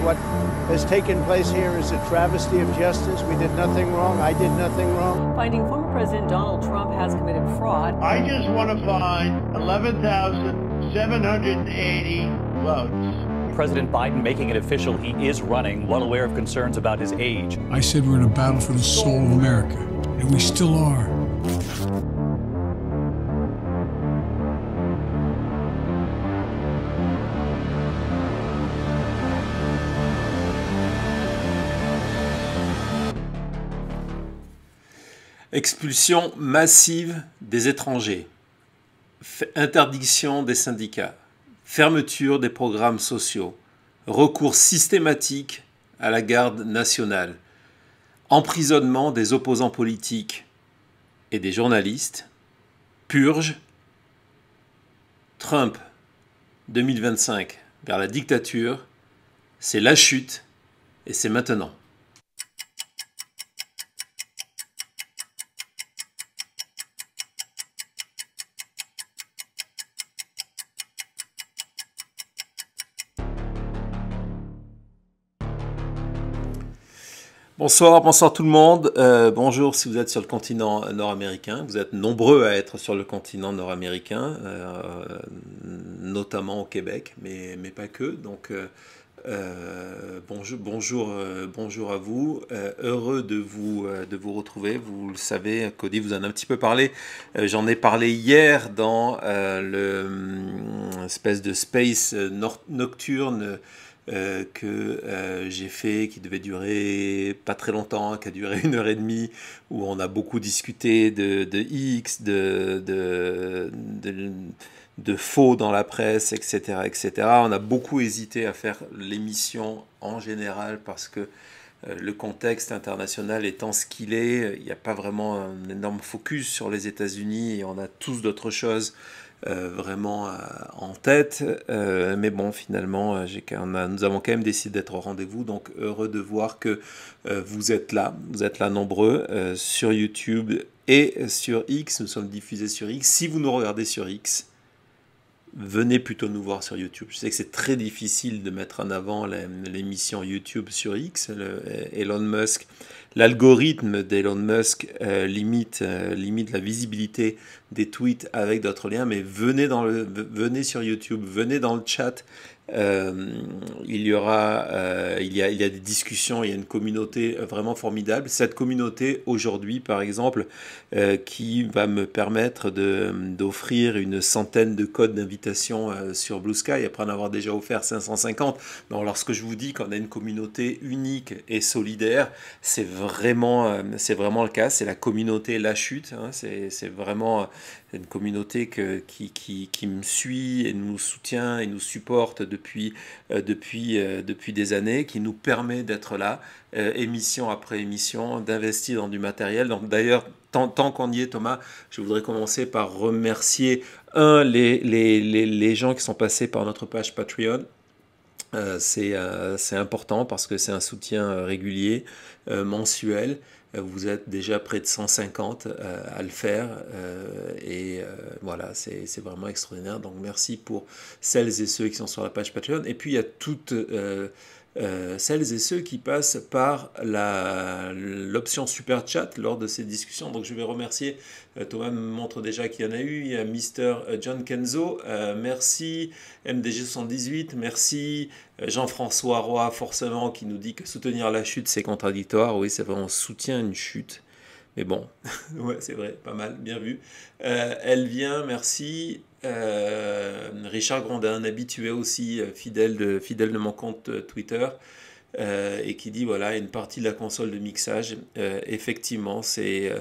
what has taken place here is a travesty of justice. We did nothing wrong. I did nothing wrong. Finding former President Donald Trump has committed fraud. I just want to find 11,780 votes. President Biden making it official he is running, well aware of concerns about his age. I said we're in a battle for the soul of America, and we still are. Expulsion massive des étrangers, interdiction des syndicats, fermeture des programmes sociaux, recours systématique à la garde nationale, emprisonnement des opposants politiques et des journalistes, purge, Trump 2025 vers la dictature, c'est la chute et c'est maintenant. Bonsoir tout le monde. Bonjour si vous êtes sur le continent nord-américain. Vous êtes nombreux à être sur le continent nord-américain, notamment au Québec, mais pas que. Donc bonjour à vous. Heureux de vous retrouver. Vous le savez, Cody vous en a un petit peu parlé. J'en ai parlé hier dans espèce de space nocturne que j'ai fait, qui devait durer pas très longtemps, qui a duré 1h30, où on a beaucoup discuté de X, de faux dans la presse, etc., etc. On a beaucoup hésité à faire l'émission en général parce que le contexte international étant ce qu'il est, il n'y a pas vraiment un énorme focus sur les États-Unis et on a tous d'autres choses vraiment en tête, mais bon, finalement nous avons quand même décidé d'être au rendez-vous, donc heureux de voir que vous êtes là nombreux sur YouTube et sur X. Nous sommes diffusés sur X. Si vous nous regardez sur X, venez plutôt nous voir sur YouTube. Je sais que c'est très difficile de mettre en avant l'émission YouTube sur X. Elon Musk, l'algorithme d'Elon Musk limite la visibilité des tweets avec d'autres liens, mais venez sur YouTube, venez dans le chat. Il y a des discussions, il y a une communauté vraiment formidable. Cette communauté aujourd'hui, par exemple, qui va me permettre d'offrir une centaine de codes d'invitation sur Blue Sky, après en avoir déjà offert 550. Donc, lorsque je vous dis qu'on a une communauté unique et solidaire, c'est vraiment le cas. C'est la communauté La Chute, hein. C'est vraiment une communauté qui me suit et nous soutient et nous supporte depuis des années, qui nous permet d'être là, émission après émission, d'investir dans du matériel. Donc d'ailleurs, tant qu'on y est, Thomas, je voudrais commencer par remercier les gens qui sont passés par notre page Patreon. C'est important parce que c'est un soutien régulier, mensuel. Vous êtes déjà près de 150 à le faire et voilà, c'est vraiment extraordinaire. Donc merci pour celles et ceux qui sont sur la page Patreon. Et puis il y a toutes celles et ceux qui passent par l'option Super Chat lors de ces discussions. Donc je vais remercier, Thomas me montre déjà qu'il y en a eu, il y a Mister John Kenzo, merci, MDG78, merci, Jean-François Roy, forcément, qui nous dit que soutenir la chute c'est contradictoire. Oui, c'est vrai, on soutient une chute. Mais bon, ouais, c'est vrai, pas mal, bien vu. Elle vient, merci. Richard Grondin, un habitué aussi, fidèle de mon compte Twitter, et qui dit voilà, une partie de la console de mixage. Effectivement, c'est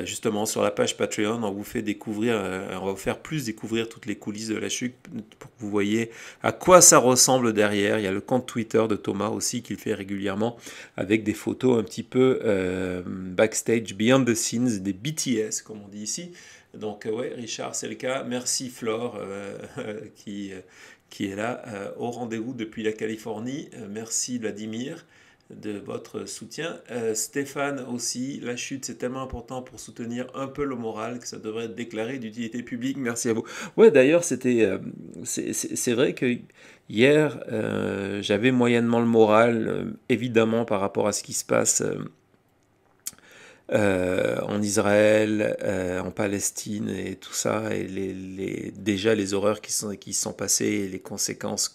justement sur la page Patreon, on vous fait découvrir, on va vous faire plus découvrir toutes les coulisses de la chute pour que vous voyez à quoi ça ressemble derrière. Il y a le compte Twitter de Thomas aussi qu'il fait régulièrement avec des photos un petit peu backstage, behind the scenes, des BTS comme on dit ici. Donc ouais, Richard, c'est le cas. Merci Flore qui est là au rendez-vous depuis la Californie. Merci Vladimir. de votre soutien. Stéphane aussi, la chute c'est tellement important pour soutenir un peu le moral que ça devrait être déclaré d'utilité publique. Merci à vous. Ouais, d'ailleurs, c'est vrai que hier, j'avais moyennement le moral, évidemment, par rapport à ce qui se passe en Israël, en Palestine et tout ça, et déjà les horreurs qui sont passées et les conséquences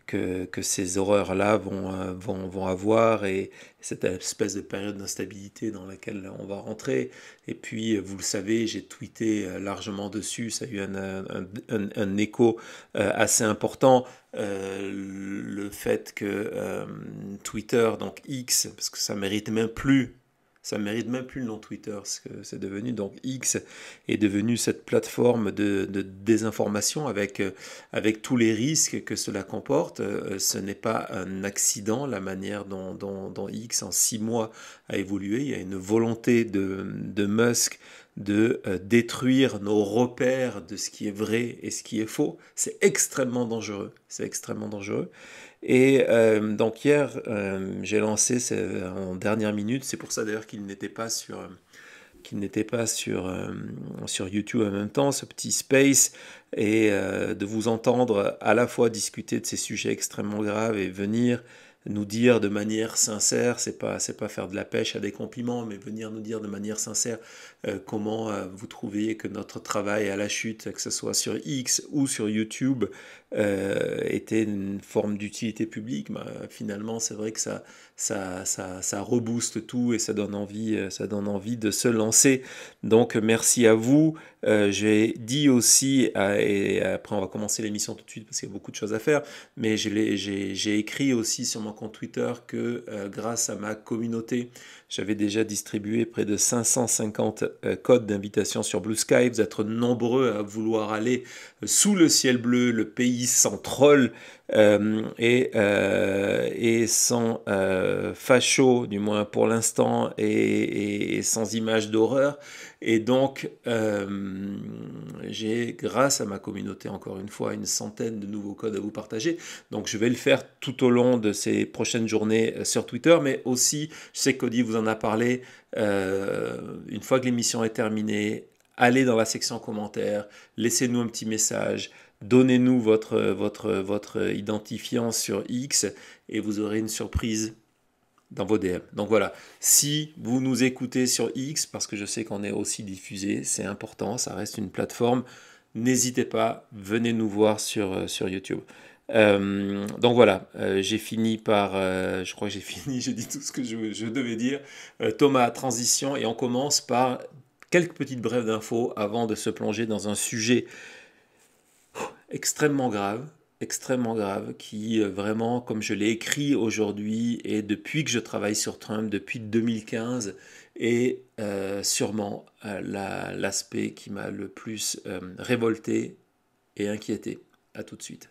que ces horreurs-là vont avoir, et cette espèce de période d'instabilité dans laquelle on va rentrer. Et puis, vous le savez, j'ai tweeté largement dessus, ça a eu un écho assez important. Le fait que Twitter, donc X, parce que ça mérite même plus le nom Twitter, ce que c'est devenu. Donc X est devenu cette plateforme de désinformation avec tous les risques que cela comporte. Ce n'est pas un accident la manière dont X en 6 mois a évolué. Il y a une volonté de Musk de détruire nos repères de ce qui est vrai et ce qui est faux. C'est extrêmement dangereux. C'est extrêmement dangereux. Et donc hier, j'ai lancé en dernière minute, c'est pour ça d'ailleurs qu'il n'était pas sur YouTube en même temps, ce petit space, et de vous entendre à la fois discuter de ces sujets extrêmement graves et venir nous dire de manière sincère, c'est pas faire de la pêche à des compliments, mais venir nous dire de manière sincère comment vous trouviez que notre travail à la chute, que ce soit sur X ou sur YouTube, était une forme d'utilité publique. Finalement, c'est vrai que ça rebooste tout et ça donne envie de se lancer. Donc merci à vous. J'ai dit aussi, et après on va commencer l'émission tout de suite parce qu'il y a beaucoup de choses à faire, mais j'ai écrit aussi sur mon compte Twitter que grâce à ma communauté, j'avais déjà distribué près de 550 codes d'invitation sur Blue Sky. Vous êtes nombreux à vouloir aller sous le ciel bleu, le pays sans troll et sans facho, du moins pour l'instant, et sans images d'horreur. Et donc, j'ai, grâce à ma communauté, encore une fois, une centaine de nouveaux codes à vous partager. Donc, je vais le faire tout au long de ces prochaines journées sur Twitter, mais aussi, je sais qu'Audi vous en a parlé, une fois que l'émission est terminée, allez dans la section commentaires, laissez-nous un petit message, donnez-nous votre identifiant sur X et vous aurez une surprise dans vos DM. Donc voilà, si vous nous écoutez sur X, parce que je sais qu'on est aussi diffusé, c'est important, ça reste une plateforme, n'hésitez pas, venez nous voir sur YouTube. Donc voilà, j'ai fini par, je crois que j'ai fini, j'ai dit tout ce que je devais dire. Thomas, transition, et on commence par quelques petites brèves d'infos avant de se plonger dans un sujet extrêmement grave, qui vraiment, comme je l'ai écrit aujourd'hui, et depuis que je travaille sur Trump, depuis 2015, est sûrement l'aspect qui m'a le plus révolté et inquiété. À tout de suite.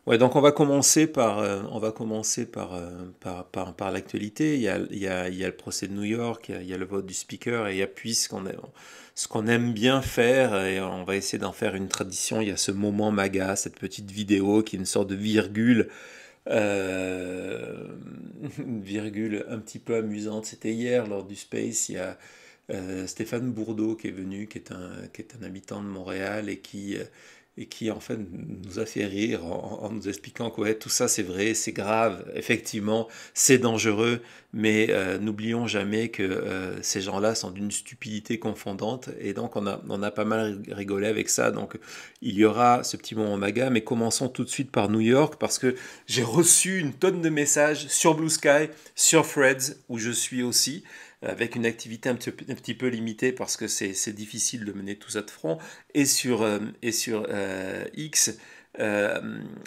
Ouais, donc on va commencer par l'actualité. Il y a le procès de New York, il y a le vote du speaker, et il y a puis ce qu'on aime bien faire, et on va essayer d'en faire une tradition. Il y a ce moment MAGA, cette petite vidéo qui est une sorte de virgule, une virgule un petit peu amusante. C'était hier lors du Space. Il y a Stéphane Bourdeau qui est venu, qui est un habitant de Montréal, et qui en fait nous a fait rire en nous expliquant que ouais, tout ça c'est vrai, c'est grave, effectivement c'est dangereux, mais n'oublions jamais que ces gens-là sont d'une stupidité confondante, et donc on a pas mal rigolé avec ça. Donc il y aura ce petit moment MAGA, mais commençons tout de suite par New York, parce que j'ai reçu une tonne de messages sur Blue Sky, sur Threads, où je suis aussi, avec une activité un petit peu limitée parce que c'est difficile de mener tout ça de front, et sur X,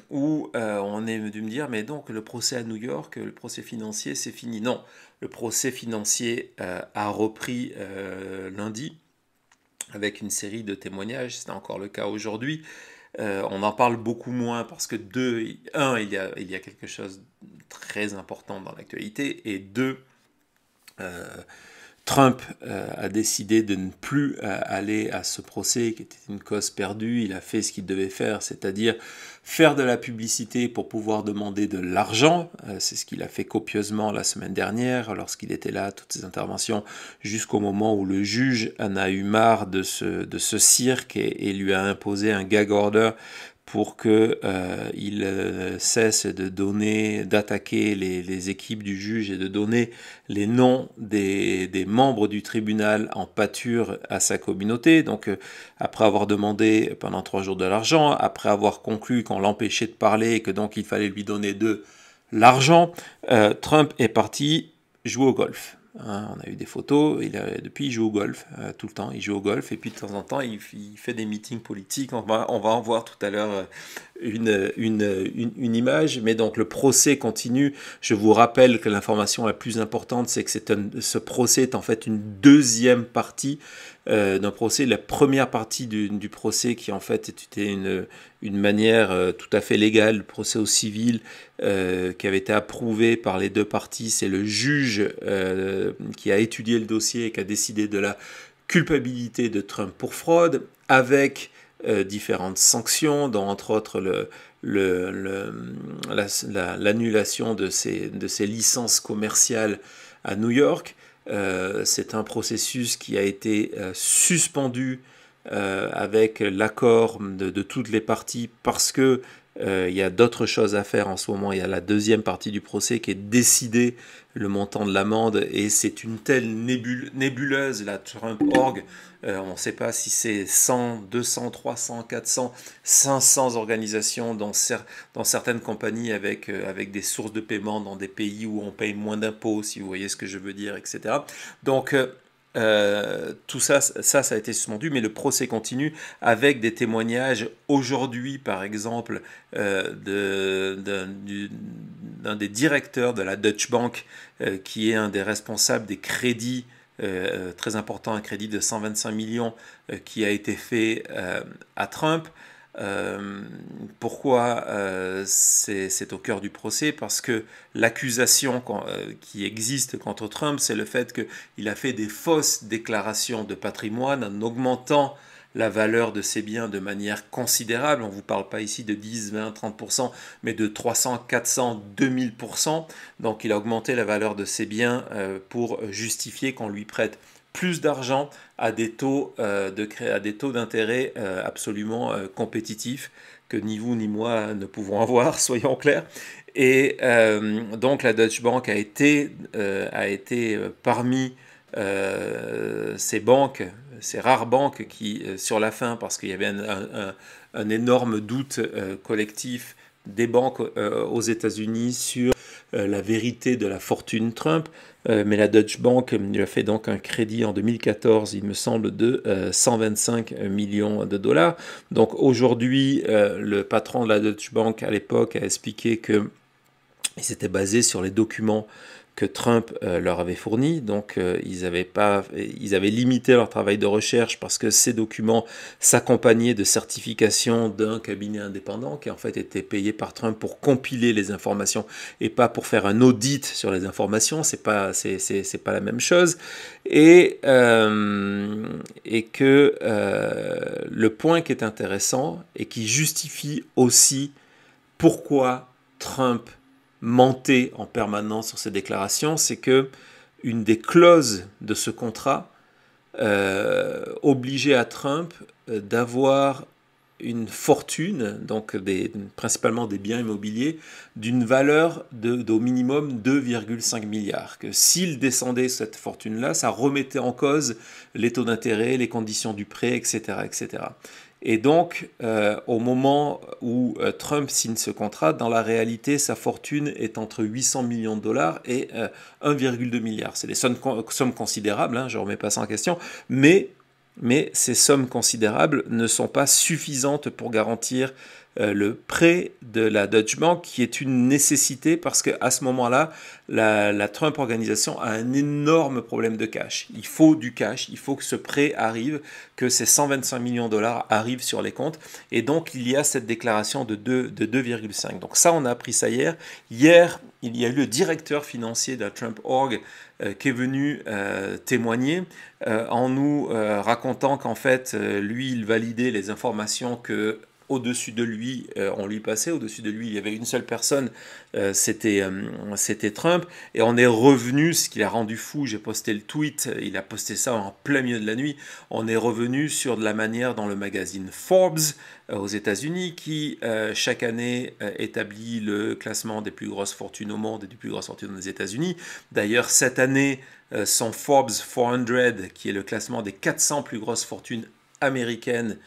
où on est dû me dire, mais donc le procès à New York, le procès financier, c'est fini. Non, le procès financier a repris lundi avec une série de témoignages, c'est encore le cas aujourd'hui. On en parle beaucoup moins parce que il y a quelque chose de très important dans l'actualité, et deux, Trump a décidé de ne plus aller à ce procès qui était une cause perdue. Il a fait ce qu'il devait faire, c'est-à-dire faire de la publicité pour pouvoir demander de l'argent. C'est ce qu'il a fait copieusement la semaine dernière lorsqu'il était là, toutes ses interventions, jusqu'au moment où le juge en a eu marre de ce cirque et lui a imposé un gag order pour qu'il cesse d'attaquer les équipes du juge et de donner les noms des membres du tribunal en pâture à sa communauté. Donc, après avoir demandé pendant 3 jours de l'argent, après avoir conclu qu'on l'empêchait de parler et que donc il fallait lui donner de l'argent, Trump est parti jouer au golf. Hein, on a eu des photos, depuis il joue au golf, tout le temps, il joue au golf, et puis de temps en temps il fait des meetings politiques, on va en voir tout à l'heure une image, mais donc le procès continue. Je vous rappelle que l'information la plus importante, c'est que ce procès est en fait une deuxième partie d'un procès. La première partie du procès qui en fait était une manière tout à fait légale, le procès au civil qui avait été approuvé par les deux parties. C'est le juge qui a étudié le dossier et qui a décidé de la culpabilité de Trump pour fraude, avec différentes sanctions, dont entre autres l'annulation de ses licences commerciales à New York. C'est un processus qui a été suspendu avec l'accord de toutes les parties parce que il y a d'autres choses à faire en ce moment. Il y a la deuxième partie du procès qui est décidée, le montant de l'amende, et c'est une telle nébuleuse, la Trump Org. On ne sait pas si c'est 100, 200, 300, 400, 500 organisations dans certaines compagnies avec des sources de paiement dans des pays où on paye moins d'impôts, si vous voyez ce que je veux dire, etc. Donc, tout ça a été suspendu, mais le procès continue avec des témoignages aujourd'hui, par exemple, d'un des directeurs de la Deutsche Bank, qui est un des responsables des crédits, très important, un crédit de 125 millions qui a été fait à Trump. Pourquoi c'est au cœur du procès? Parce que l'accusation qui existe contre Trump, c'est le fait qu'il a fait des fausses déclarations de patrimoine en augmentant la valeur de ses biens de manière considérable. On ne vous parle pas ici de 10, 20, 30%, mais de 300, 400, 2000%. Donc il a augmenté la valeur de ses biens pour justifier qu'on lui prête plus d'argent à des taux d'intérêt absolument compétitifs que ni vous ni moi ne pouvons avoir, soyons clairs. Et donc la Deutsche Bank a été parmi ces banques, ces rares banques qui, sur la fin, parce qu'il y avait un énorme doute collectif des banques aux États-Unis sur la vérité de la fortune Trump, mais la Deutsche Bank lui a fait donc un crédit en 2014, il me semble, de 125 millions de dollars. Donc aujourd'hui, le patron de la Deutsche Bank à l'époque a expliqué qu'il s'était basé sur les documents que Trump leur avait fournis. Donc ils avaient limité leur travail de recherche parce que ces documents s'accompagnaient de certifications d'un cabinet indépendant qui en fait était payé par Trump pour compiler les informations et pas pour faire un audit sur les informations. C'est pas la même chose. Et que le point qui est intéressant et qui justifie aussi pourquoi Trump mentait en permanence sur ses déclarations, c'est que une des clauses de ce contrat obligeait à Trump d'avoir une fortune, donc principalement des biens immobiliers, d'une valeur d'au minimum 2,5 milliards. Que s'il descendait cette fortune-là, ça remettait en cause les taux d'intérêt, les conditions du prêt, etc., etc. Et donc, au moment où Trump signe ce contrat, dans la réalité, sa fortune est entre 800 millions de dollars et 1,2 milliard. C'est des sommes considérables, hein, je ne remets pas ça en question, mais ces sommes considérables ne sont pas suffisantes pour garantir le prêt de la Deutsche Bank, qui est une nécessité parce qu'à ce moment-là, la Trump Organisation a un énorme problème de cash. Il faut du cash, il faut que ce prêt arrive, que ces 125 millions de dollars arrivent sur les comptes. Et donc, il y a cette déclaration de 2,5. Donc ça, on a appris ça hier. Hier, il y a eu le directeur financier de la Trump Org qui est venu témoigner en nous racontant qu'en fait, lui, il validait les informations que au-dessus de lui, on lui passait. Au-dessus de lui, il y avait une seule personne, c'était Trump. Et on est revenu, ce qui l'a rendu fou, j'ai posté le tweet, il a posté ça en plein milieu de la nuit, on est revenu sur de la manière dans le magazine Forbes aux États-Unis, qui chaque année établit le classement des plus grosses fortunes au monde et des plus grosses fortunes aux États-Unis. D'ailleurs, cette année, son Forbes 400, qui est le classement des 400 plus grosses fortunes américaines,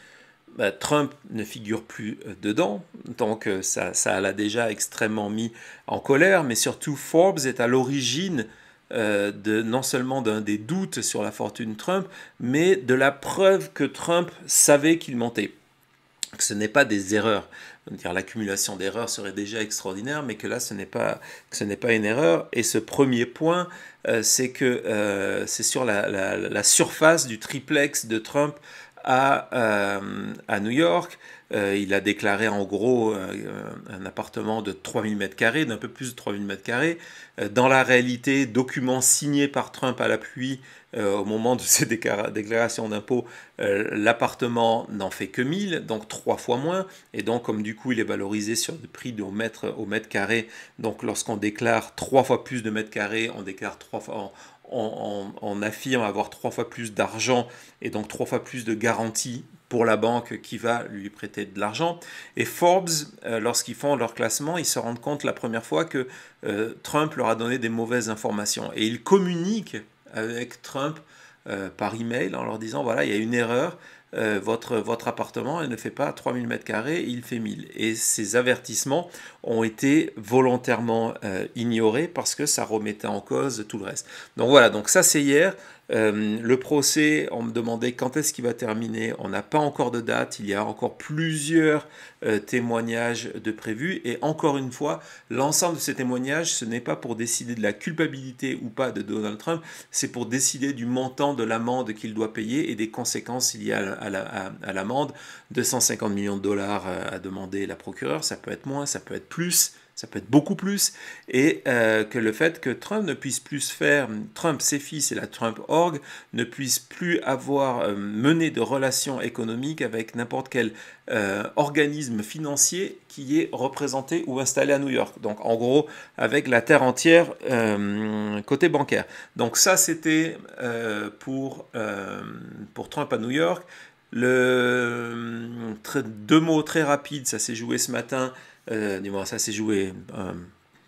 Trump ne figure plus dedans, donc ça l'a déjà extrêmement mis en colère, mais surtout Forbes est à l'origine non seulement d'un des doutes sur la fortune Trump, mais de la preuve que Trump savait qu'il mentait. Que ce n'est pas des erreurs. L'accumulation d'erreurs serait déjà extraordinaire, mais que là, ce n'est pas une erreur. Et ce premier point, c'est que c'est sur la surface du triplex de Trump à New York. Il a déclaré en gros un appartement de 3000 m², d'un peu plus de 3000 m². Dans la réalité, document signé par Trump à l'appui au moment de ses déclarations d'impôts, l'appartement n'en fait que 1000, donc 3 fois moins. Et donc, comme du coup, il est valorisé sur le prix au mètre carré, donc lorsqu'on déclare 3 fois plus de mètres carrés, on déclare 3 fois... On affirme avoir 3 fois plus d'argent et donc 3 fois plus de garantie pour la banque qui va lui prêter de l'argent. Et Forbes, lorsqu'ils font leur classement, ils se rendent compte la première fois que Trump leur a donné des mauvaises informations. Et ils communiquent avec Trump par email en leur disant, voilà, il y a une erreur, votre appartement, il ne fait pas 3000 m², il fait 1000. Et ces avertissements ont été volontairement ignorés parce que ça remettait en cause tout le reste. Donc voilà, donc ça c'est hier. Le procès, on me demandait quand est-ce qu'il va terminer. On n'a pas encore de date. Il y a encore plusieurs témoignages de prévus. Et encore une fois, l'ensemble de ces témoignages, ce n'est pas pour décider de la culpabilité ou pas de Donald Trump, c'est pour décider du montant de l'amende qu'il doit payer et des conséquences liées à l'amende. 250 millions de dollars a demandé la procureure. Ça peut être moins, ça peut être plus. Ça peut être beaucoup plus, et que le fait que Trump ne puisse plus faire, Trump, ses fils et la Trump Org ne puissent plus avoir mené de relations économiques avec n'importe quel organisme financier qui est représenté ou installé à New York. Donc en gros, avec la terre entière côté bancaire. Donc ça, c'était pour Trump à New York. Deux mots très rapides, ça s'est joué ce matin. Ça s'est joué,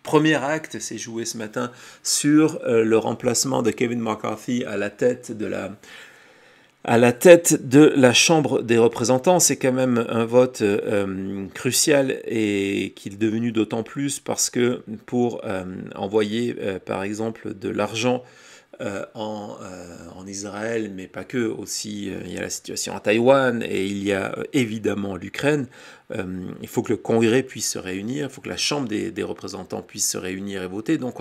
premier acte s'est joué ce matin sur le remplacement de Kevin McCarthy à la tête de la Chambre des représentants. C'est quand même un vote crucial et qui est devenu d'autant plus parce que pour envoyer par exemple de l'argent en Israël, mais pas que, aussi il y a la situation à Taïwan et il y a évidemment l'Ukraine. Il faut que le Congrès puisse se réunir, il faut que la Chambre des représentants puisse se réunir et voter. Donc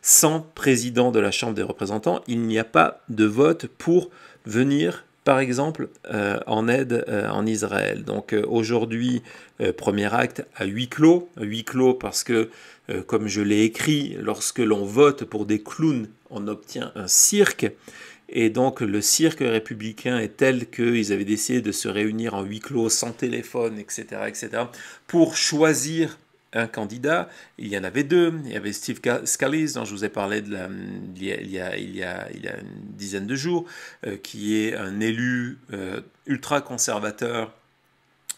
sans président de la Chambre des représentants, il n'y a pas de vote pour venir, par exemple, en aide en Israël. Donc aujourd'hui, premier acte à huis clos parce que, comme je l'ai écrit, lorsque l'on vote pour des clowns, on obtient un cirque. Et donc le cirque républicain est tel qu'ils avaient décidé de se réunir en huis clos, sans téléphone, etc., pour choisir un candidat. Il y en avait deux. Il y avait Steve Scalise, dont je vous ai parlé il y a une dizaine de jours, qui est un élu ultra-conservateur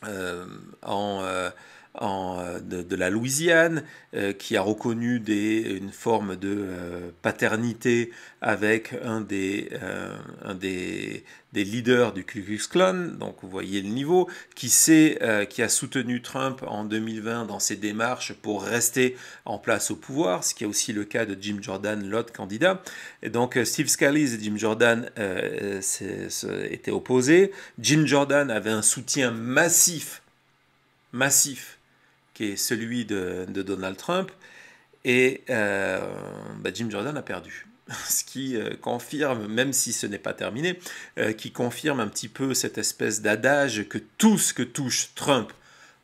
de la Louisiane, qui a reconnu une forme de paternité avec un des leaders du Ku Klux Klan, donc vous voyez le niveau, qui a soutenu Trump en 2020 dans ses démarches pour rester en place au pouvoir, ce qui est aussi le cas de Jim Jordan, l'autre candidat. Et donc Steve Scalise et Jim Jordan étaient opposés. Jim Jordan avait un soutien massif massif qui est celui de Donald Trump, et Jim Jordan a perdu. Ce qui confirme, même si ce n'est pas terminé, qui confirme un petit peu cette espèce d'adage que tout ce que touche Trump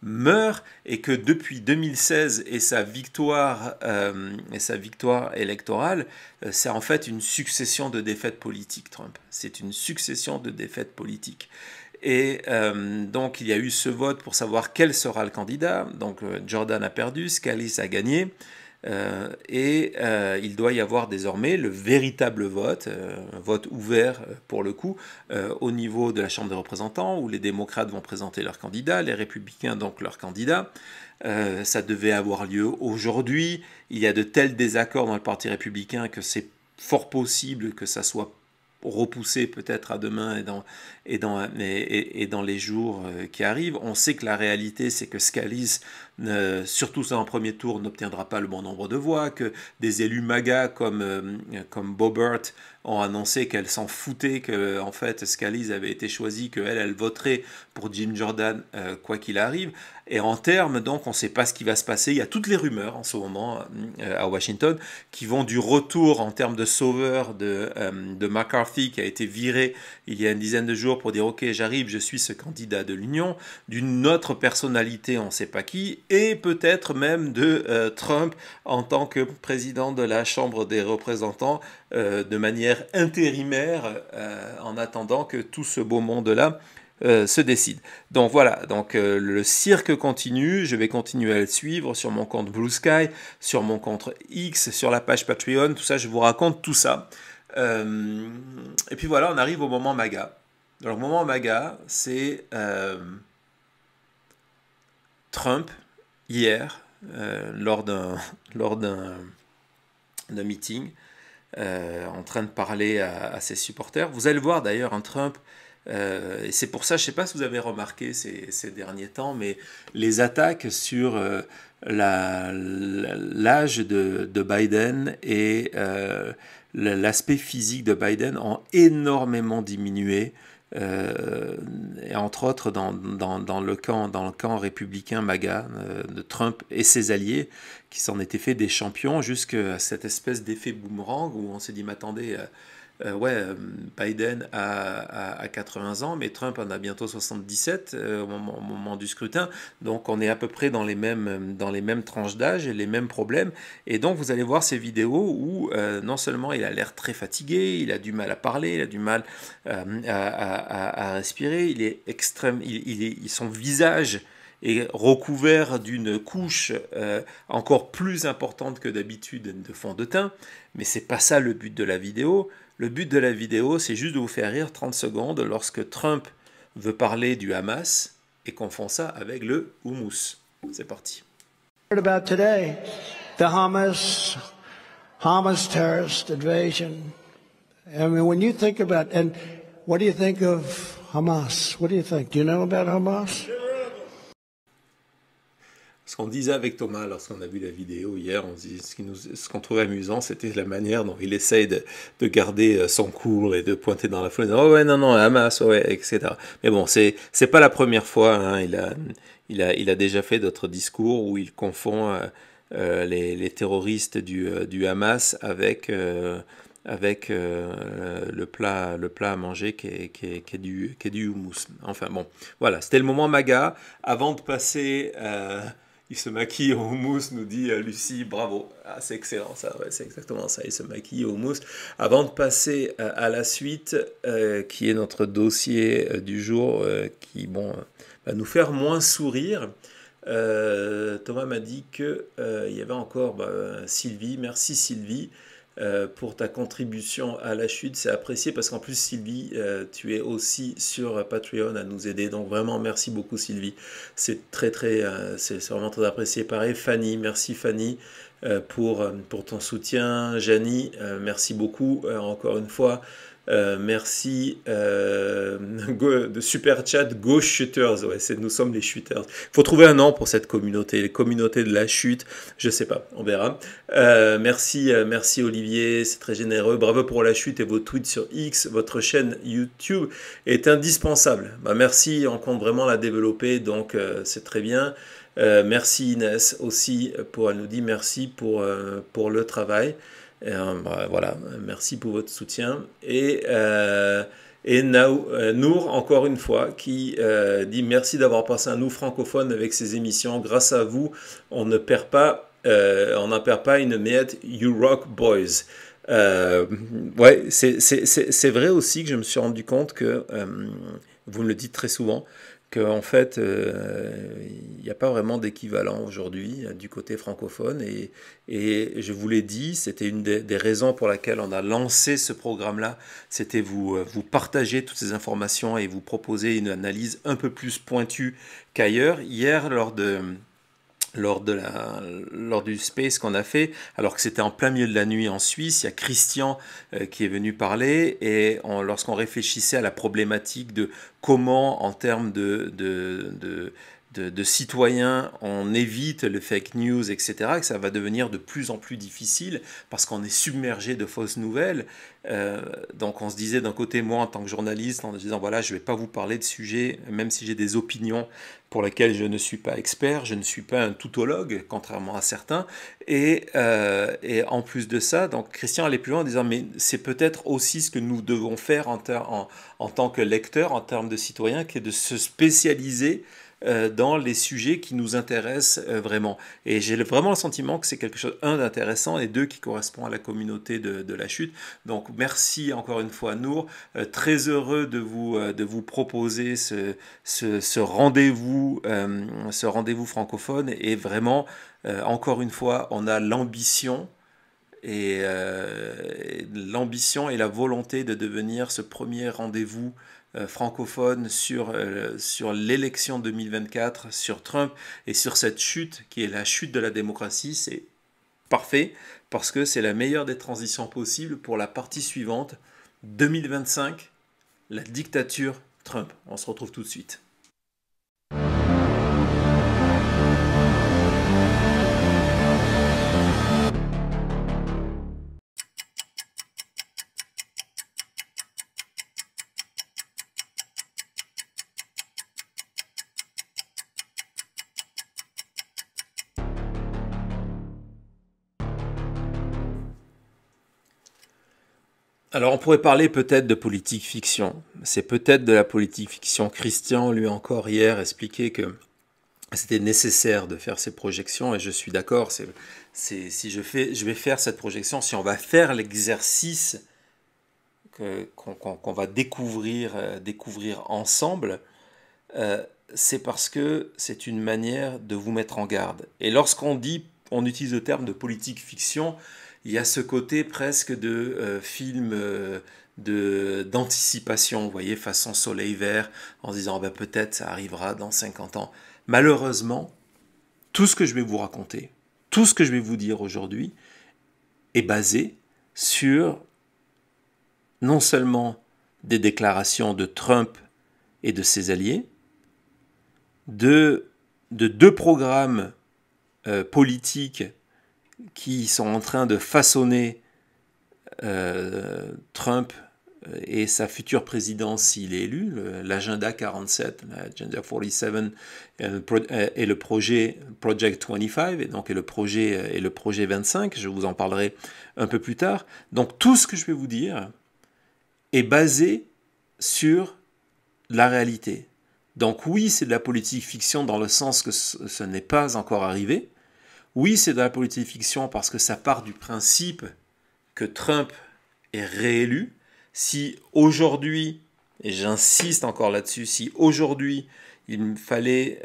meurt, et que depuis 2016 et sa victoire électorale, c'est en fait une succession de défaites politiques, Trump. C'est une succession de défaites politiques. Et donc il y a eu ce vote pour savoir quel sera le candidat. Donc Jordan a perdu, Scalise a gagné. Il doit y avoir désormais le véritable vote, un vote ouvert pour le coup, au niveau de la Chambre des représentants, où les démocrates vont présenter leurs candidats, les républicains donc leurs candidats. Ça devait avoir lieu aujourd'hui. Il y a de tels désaccords dans le Parti républicain que c'est fort possible que ça soit repoussé peut-être à demain et dans les jours qui arrivent. On sait que la réalité, c'est que Scalise, surtout dans un premier tour, n'obtiendra pas le bon nombre de voix, que des élus MAGA comme Boebert ont annoncé qu'elle s'en foutait, que en fait Scalise avait été choisie, qu'elle voterait pour Jim Jordan quoi qu'il arrive. Et en termes, donc, on ne sait pas ce qui va se passer. Il y a toutes les rumeurs en ce moment à Washington qui vont du retour en termes de sauveur de McCarthy, qui a été viré il y a une dizaine de jours pour dire « Ok, j'arrive, je suis ce candidat de l'Union », d'une autre personnalité, on ne sait pas qui, et peut-être même de Trump en tant que président de la Chambre des représentants de manière intérimaire en attendant que tout ce beau monde-là se décide. Donc voilà, donc le cirque continue, je vais continuer à le suivre sur mon compte Blue Sky, sur mon compte X, sur la page Patreon, tout ça, je vous raconte tout ça. Et puis voilà, on arrive au moment MAGA. Alors le moment MAGA, c'est Trump, hier, lors d'un meeting, en train de parler à ses supporters. Vous allez voir d'ailleurs un Trump, et c'est pour ça, je ne sais pas si vous avez remarqué ces derniers temps, mais les attaques sur l'âge de Biden et l'aspect physique de Biden ont énormément diminué. Et entre autres dans le camp républicain MAGA de Trump et ses alliés, qui s'en étaient fait des champions jusqu'à cette espèce d'effet boomerang où on s'est dit mais attendez, Biden a 80 ans, mais Trump en a bientôt 77 au moment du scrutin. Donc on est à peu près dans les mêmes tranches d'âge et les mêmes problèmes. Et donc vous allez voir ces vidéos où non seulement il a l'air très fatigué, il a du mal à parler, il a du mal à respirer, il est extrême, son visage est recouvert d'une couche encore plus importante que d'habitude de fond de teint. Mais c'est pas ça le but de la vidéo. Le but de la vidéo, c'est juste de vous faire rire 30 secondes lorsque Trump veut parler du Hamas et confond ça avec le houmous. C'est parti. About today, the Hamas terrorist invasion. I mean, when you think about, and what do you think of Hamas? What do you think? Do you know about Hamas? Ce qu'on disait avec Thomas lorsqu'on a vu la vidéo hier, on dit, ce qu'on trouvait amusant, c'était la manière dont il essaye de garder son cool et de pointer dans la foule, oh ouais, non, Hamas, ouais, etc. Mais bon, c'est pas la première fois, hein, il a déjà fait d'autres discours où il confond les terroristes du Hamas avec le plat à manger qui est du houmous. Enfin bon, voilà, c'était le moment MAGA. Avant de passer... il se maquille au houmous, nous dit Lucie, bravo. Ah, c'est excellent ça, ouais, c'est exactement ça, il se maquille au houmous. Avant de passer à la suite, qui est notre dossier du jour, qui va nous faire moins sourire, Thomas m'a dit qu'il y avait encore Sylvie. Merci Sylvie pour ta contribution à la chute, c'est apprécié parce qu'en plus Sylvie, tu es aussi sur Patreon à nous aider, donc vraiment merci beaucoup Sylvie, c'est c'est vraiment très apprécié. Pareil Fanny, merci Fanny pour ton soutien. Janie, merci beaucoup encore une fois Merci de Super Chat Go Shooters. Ouais, nous sommes les shooters. Il faut trouver un nom pour cette communauté, les communautés de la chute. Je sais pas, on verra. Merci Olivier, c'est très généreux. Bravo pour la chute et vos tweets sur X. Votre chaîne YouTube est indispensable. Merci, on compte vraiment la développer, donc c'est très bien. Merci Inès aussi elle nous dit merci pour le travail. Voilà, merci pour votre soutien. Et Nour, encore une fois, qui dit merci d'avoir passé un nous francophone avec ces émissions. Grâce à vous, on ne perd pas une miette. You rock boys. Ouais, c'est vrai aussi que je me suis rendu compte que, vous me le dites très souvent, qu'en fait, il n'y a pas vraiment d'équivalent aujourd'hui du côté francophone. Et je vous l'ai dit, c'était une des raisons pour laquelle on a lancé ce programme-là. C'était vous partager toutes ces informations et vous proposer une analyse un peu plus pointue qu'ailleurs. Hier, lors du space qu'on a fait, alors que c'était en plein milieu de la nuit en Suisse, il y a Christian qui est venu parler, et lorsqu'on réfléchissait à la problématique de comment, en termes de citoyens, on évite le fake news, etc., que ça va devenir de plus en plus difficile parce qu'on est submergé de fausses nouvelles. Donc on se disait d'un côté, moi en tant que journaliste, en disant voilà, je ne vais pas vous parler de sujets, même si j'ai des opinions pour lesquelles je ne suis pas expert, je ne suis pas un tautologue, contrairement à certains. Et en plus de ça, donc Christian allait plus loin en disant mais c'est peut-être aussi ce que nous devons faire en tant que lecteurs, en termes de citoyens, qui est de se spécialiser dans les sujets qui nous intéressent vraiment. Et j'ai vraiment le sentiment que c'est quelque chose, d'intéressant, et deux, qui correspond à la communauté de la chute. Donc merci encore une fois Nour, très heureux de vous proposer ce rendez-vous francophone, et vraiment, encore une fois, on a l'ambition et la volonté de devenir ce premier rendez-vous francophone sur l'élection 2024, sur Trump et sur cette chute qui est la chute de la démocratie. C'est parfait parce que c'est la meilleure des transitions possibles pour la partie suivante, 2025, la dictature Trump. On se retrouve tout de suite. Alors on pourrait parler peut-être de politique fiction. C'est peut-être de la politique fiction. Christian, lui encore hier, expliquait que c'était nécessaire de faire ces projections, et je suis d'accord. Si je vais faire cette projection, si on va faire l'exercice qu'on va découvrir ensemble, c'est parce que c'est une manière de vous mettre en garde. Et lorsqu'on utilise le terme de politique fiction, il y a ce côté presque de film d'anticipation, vous voyez, façon Soleil Vert, en se disant peut-être ça arrivera dans 50 ans. Malheureusement, tout ce que je vais vous raconter, tout ce que je vais vous dire aujourd'hui est basé sur non seulement des déclarations de Trump et de ses alliés, de deux programmes politiques qui sont en train de façonner Trump et sa future présidence s'il est élu, l'agenda 47, l'agenda 47 et le projet Project 25 et le projet 25, je vous en parlerai un peu plus tard. Donc tout ce que je vais vous dire est basé sur la réalité. Donc oui, c'est de la politique fiction dans le sens que ce n'est pas encore arrivé. Oui, c'est de la politique fiction parce que ça part du principe que Trump est réélu. Si aujourd'hui, et j'insiste encore là-dessus, si aujourd'hui il me fallait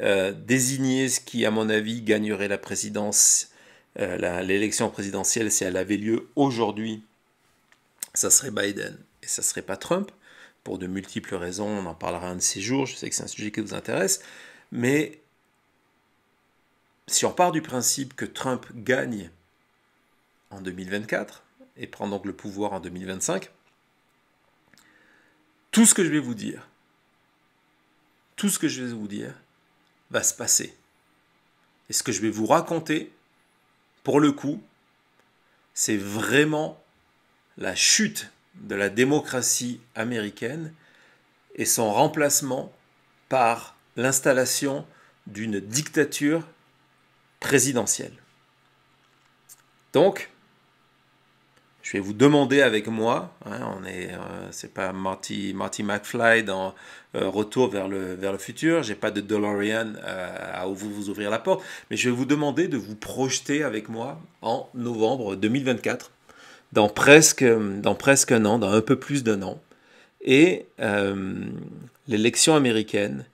désigner ce qui, à mon avis, gagnerait la présidence, l'élection présidentielle, si elle avait lieu aujourd'hui, ça serait Biden et ça serait pas Trump, pour de multiples raisons. On en parlera un de ces jours, je sais que c'est un sujet qui vous intéresse, mais si on part du principe que Trump gagne en 2024 et prend donc le pouvoir en 2025, tout ce que je vais vous dire, va se passer. Et ce que je vais vous raconter, pour le coup, c'est vraiment la chute de la démocratie américaine et son remplacement par l'installation d'une dictature présidentielle. Donc, je vais vous demander avec moi, c'est pas Marty McFly dans Retour vers le futur, j'ai pas de DeLorean à vous ouvrir la porte, mais je vais vous demander de vous projeter avec moi en novembre 2024, dans presque un an, dans un peu plus d'un an, et l'élection américaine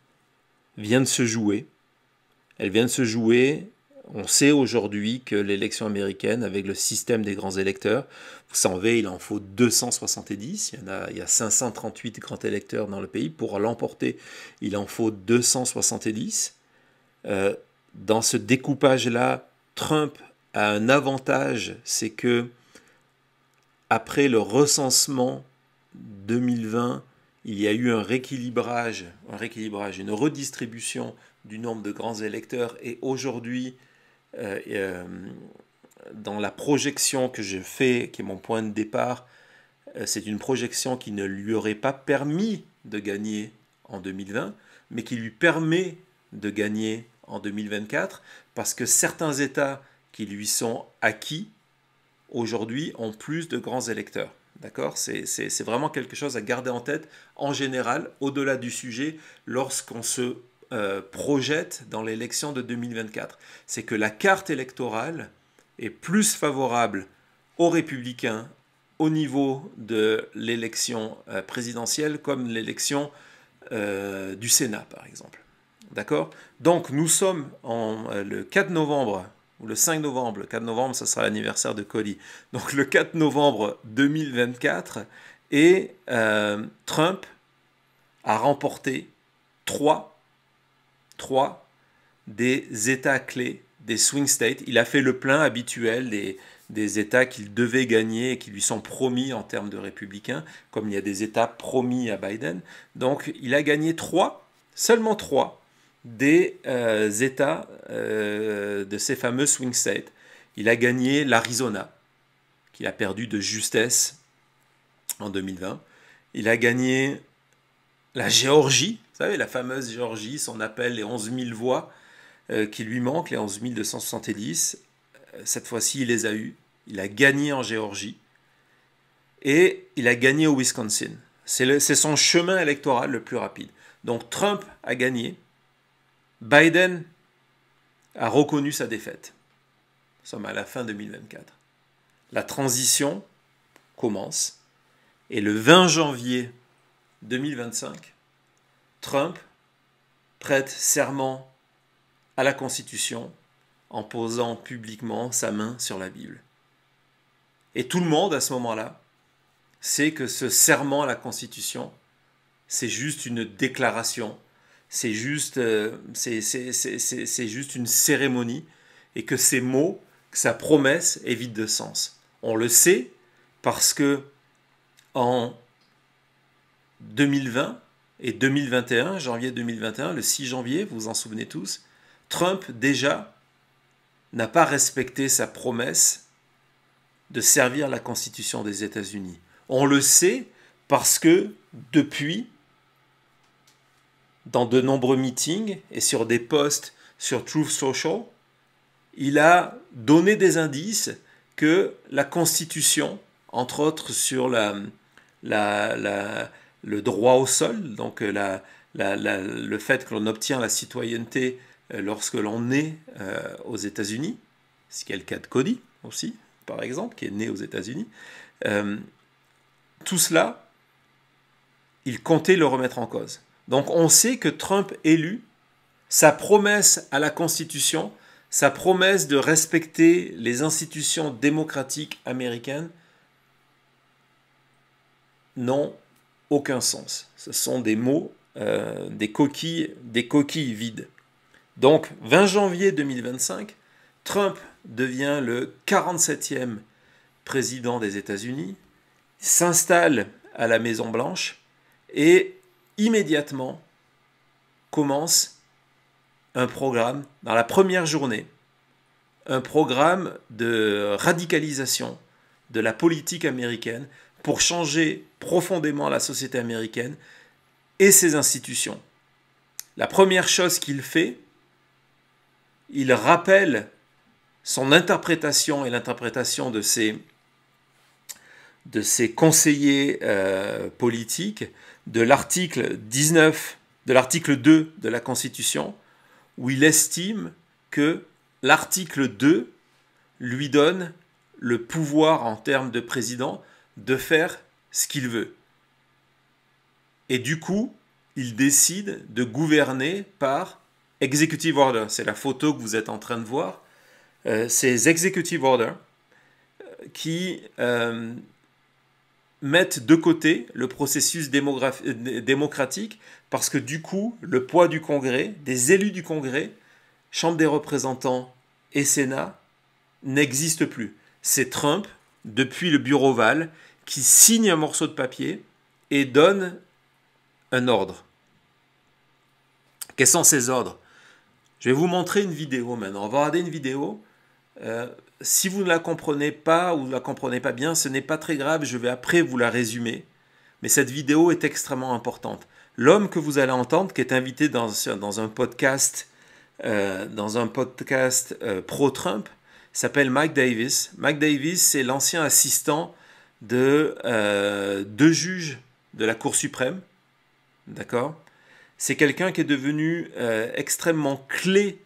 vient de se jouer. Elle vient de se jouer. On sait aujourd'hui que l'élection américaine, avec le système des grands électeurs, vous savez, il en faut 270. Il y a 538 grands électeurs dans le pays. Pour l'emporter, il en faut 270. Dans ce découpage-là, Trump a un avantage, c'est que après le recensement 2020, il y a eu un rééquilibrage, une redistribution du nombre de grands électeurs. Et aujourd'hui, dans la projection que je fais, qui est mon point de départ, c'est une projection qui ne lui aurait pas permis de gagner en 2020, mais qui lui permet de gagner en 2024, parce que certains États qui lui sont acquis aujourd'hui ont plus de grands électeurs. D'accord ? C'est vraiment quelque chose à garder en tête en général, au-delà du sujet, lorsqu'on se projette dans l'élection de 2024. C'est que la carte électorale est plus favorable aux républicains au niveau de l'élection présidentielle comme l'élection du Sénat, par exemple. D'accord ? Donc, nous sommes le 4 novembre, ou le 5 novembre. Le 4 novembre, ça sera l'anniversaire de Cody. Donc, le 4 novembre 2024, et Trump a remporté trois des États clés, des swing states. Il a fait le plein habituel des États qu'il devait gagner et qui lui sont promis en termes de républicains, comme il y a des États promis à Biden. Donc, il a gagné seulement trois des États de ces fameux swing states. Il a gagné l'Arizona, qu'il a perdu de justesse en 2020. Il a gagné la Géorgie, vous savez, la fameuse Géorgie, son appel, les 11 000 voix qui lui manquent, les 11 270. Cette fois-ci, il les a eues. Il a gagné en Géorgie. Et il a gagné au Wisconsin. C'est son chemin électoral le plus rapide. Donc Trump a gagné. Biden a reconnu sa défaite. Nous sommes à la fin 2024. La transition commence. Et le 20 janvier 2025, Trump prête serment à la Constitution en posant publiquement sa main sur la Bible. Et tout le monde, à ce moment-là, sait que ce serment à la Constitution, c'est juste une déclaration, c'est juste une cérémonie, et que ces mots, que sa promesse est vide de sens. On le sait parce que en 2020 et 2021, janvier 2021, le 6 janvier, vous vous en souvenez tous, Trump déjà n'a pas respecté sa promesse de servir la Constitution des États-Unis. On le sait parce que depuis, dans de nombreux meetings et sur des posts sur Truth Social, il a donné des indices que la Constitution, entre autres sur le droit au sol, donc le fait que l'on obtient la citoyenneté lorsque l'on est aux États-Unis, ce qui est le cas de Cody aussi, par exemple, qui est né aux États-Unis, tout cela, il comptait le remettre en cause. Donc on sait que Trump élu, sa promesse à la Constitution, sa promesse de respecter les institutions démocratiques américaines n'ont aucun sens. Ce sont des mots, des coquilles vides. Donc, 20 janvier 2025, Trump devient le 47e président des États-Unis, s'installe à la Maison-Blanche Et immédiatement commence un programme, dans la première journée, un programme de radicalisation de la politique américaine pour changer profondément la société américaine et ses institutions. La première chose qu'il fait, il rappelle son interprétation et l'interprétation de ses conseillers politiques de l'article 19, de l'article 2 de la Constitution, où il estime que l'article 2 lui donne le pouvoir en termes de président de faire ce qu'il veut. Et du coup, il décide de gouverner par executive order. C'est la photo que vous êtes en train de voir. Ces executive orders qui mettent de côté le processus démocratique parce que du coup, le poids du Congrès, des élus du Congrès, Chambre des représentants et Sénat n'existe plus. C'est Trump, depuis le bureau ovale, qui signe un morceau de papier et donne un ordre. Quels sont ces ordres? Je vais vous montrer une vidéo maintenant. On va regarder une vidéo. Si vous ne la comprenez pas ou ne la comprenez pas bien, ce n'est pas très grave, je vais après vous la résumer. Mais cette vidéo est extrêmement importante. L'homme que vous allez entendre, qui est invité dans un podcast, pro-Trump, s'appelle Mike Davis. Mike Davis, c'est l'ancien assistant de deux juges de la Cour suprême. D'accord? C'est quelqu'un qui est devenu extrêmement clé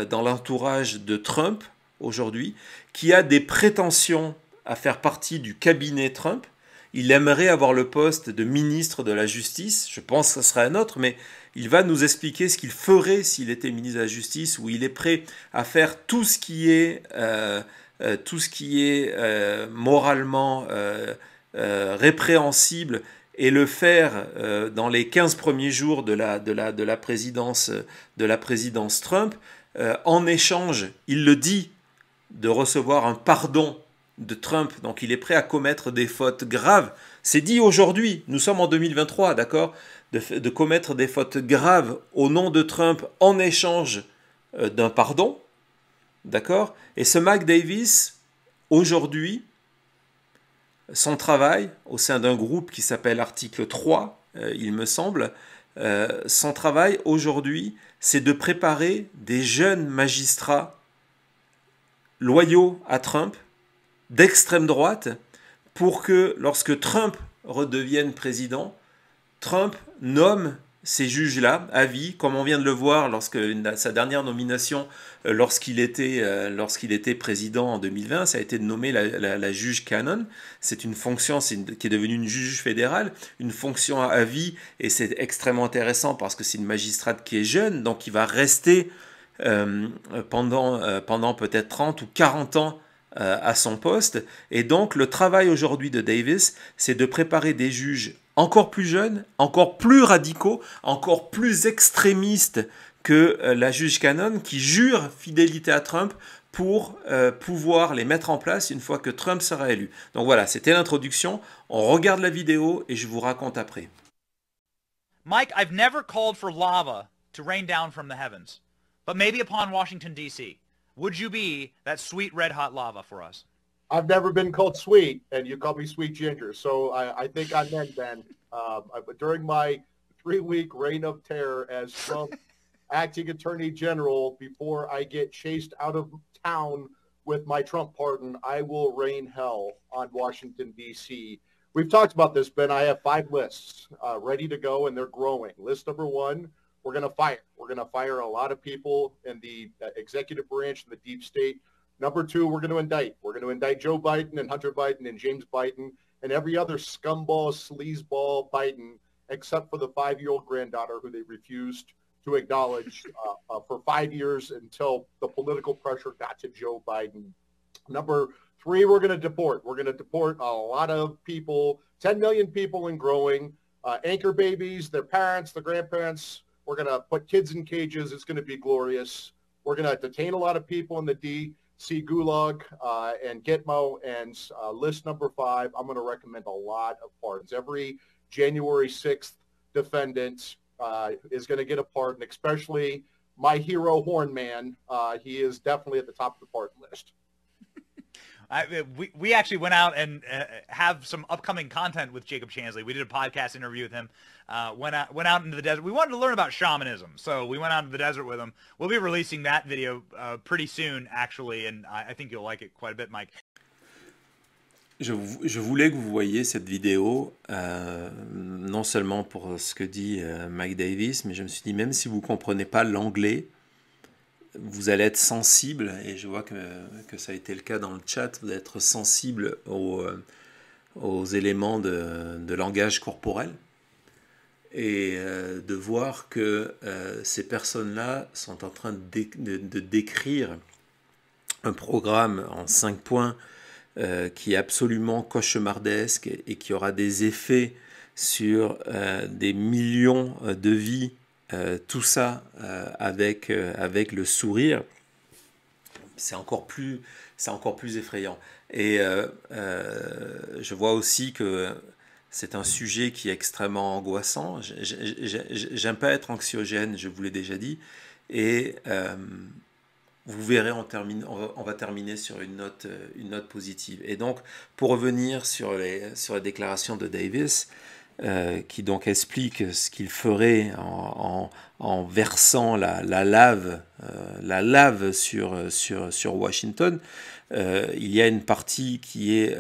dans l'entourage de Trump aujourd'hui, qui a des prétentions à faire partie du cabinet Trump. Il aimerait avoir le poste de ministre de la Justice. Je pense que ce sera un autre, mais il va nous expliquer ce qu'il ferait s'il était ministre de la Justice, où il est prêt à faire tout ce qui est moralement répréhensible et le faire dans les 15 premiers jours de la présidence Trump. En échange, il le dit, de recevoir un pardon de Trump. Donc il est prêt à commettre des fautes graves. C'est dit aujourd'hui, nous sommes en 2023, d'accord, de commettre des fautes graves au nom de Trump en échange d'un pardon. D'accord? Et ce Mike Davis, aujourd'hui, son travail au sein d'un groupe qui s'appelle Article 3, il me semble, son travail aujourd'hui, c'est de préparer des jeunes magistrats loyaux à Trump, d'extrême droite, pour que lorsque Trump redevienne président, Trump nomme ces juges-là à vie, comme on vient de le voir lorsque sa dernière nomination, lorsqu'il était président en 2020, ça a été de nommer la juge Cannon. C'est une fonction qui est devenue une juge fédérale, une fonction à vie, et c'est extrêmement intéressant parce que c'est une magistrate qui est jeune, donc qui va rester pendant peut-être 30 ou 40 ans à son poste. Et donc le travail aujourd'hui de Davis, c'est de préparer des juges encore plus jeunes, encore plus radicaux, encore plus extrémistes que la juge Cannon, qui jure fidélité à Trump pour pouvoir les mettre en place une fois que Trump sera élu. Donc voilà, c'était l'introduction. On regarde la vidéo et je vous raconte après. Mike, I've never called for lava to rain down from the heavens, but maybe upon Washington, D.C. Would you be that sweet red hot lava for us? I've never been called sweet, and you call me Sweet Ginger, so I think I'm in, Ben. During my 3-week reign of terror as Trump acting attorney general, before I get chased out of town with my Trump pardon, I will rain hell on Washington, D.C. We've talked about this, Ben. I have 5 lists ready to go, and they're growing. List number 1, we're going to fire. We're going to fire a lot of people in the executive branch and the deep state. Number 2, we're going to indict. We're going to indict Joe Biden and Hunter Biden and James Biden and every other scumball, sleazeball Biden, except for the 5-year-old granddaughter who they refused to acknowledge for 5 years until the political pressure got to Joe Biden. Number 3, we're going to deport. We're going to deport a lot of people, 10 million people and growing, anchor babies, their parents, their grandparents. We're going to put kids in cages. It's going to be glorious. We're going to detain a lot of people in the D.C. Gulag and Gitmo. And list number 5, I'm going to recommend a lot of pardons. Every January 6th, defendants is going to get a pardon, especially my hero Hornman. He is definitely at the top of the pardon list. We actually went out and have some upcoming content with Jacob Chansley. We did a podcast interview with him. Went out into the desert. We wanted to learn about shamanism, so we went out into the desert with him. We'll be releasing that video pretty soon, actually, and I think you'll like it quite a bit, Mike. Je voulais que vous voyiez cette vidéo, non seulement pour ce que dit Mike Davis, mais je me suis dit, même si vous ne comprenez pas l'anglais, vous allez être sensible, et je vois que ça a été le cas dans le chat, vous allez être sensible aux éléments de langage corporel, et de voir que ces personnes-là sont en train de décrire un programme en 5 points qui est absolument cauchemardesque et qui aura des effets sur des millions de vies, tout ça avec le sourire, c'est encore plus effrayant. Et je vois aussi que c'est un sujet qui est extrêmement angoissant. J'aime pas être anxiogène, je vous l'ai déjà dit, et vous verrez, on va terminer sur une note positive. Et donc, pour revenir sur les déclarations de Davis, qui donc explique ce qu'il ferait en versant la lave sur Washington, il y a une partie qui est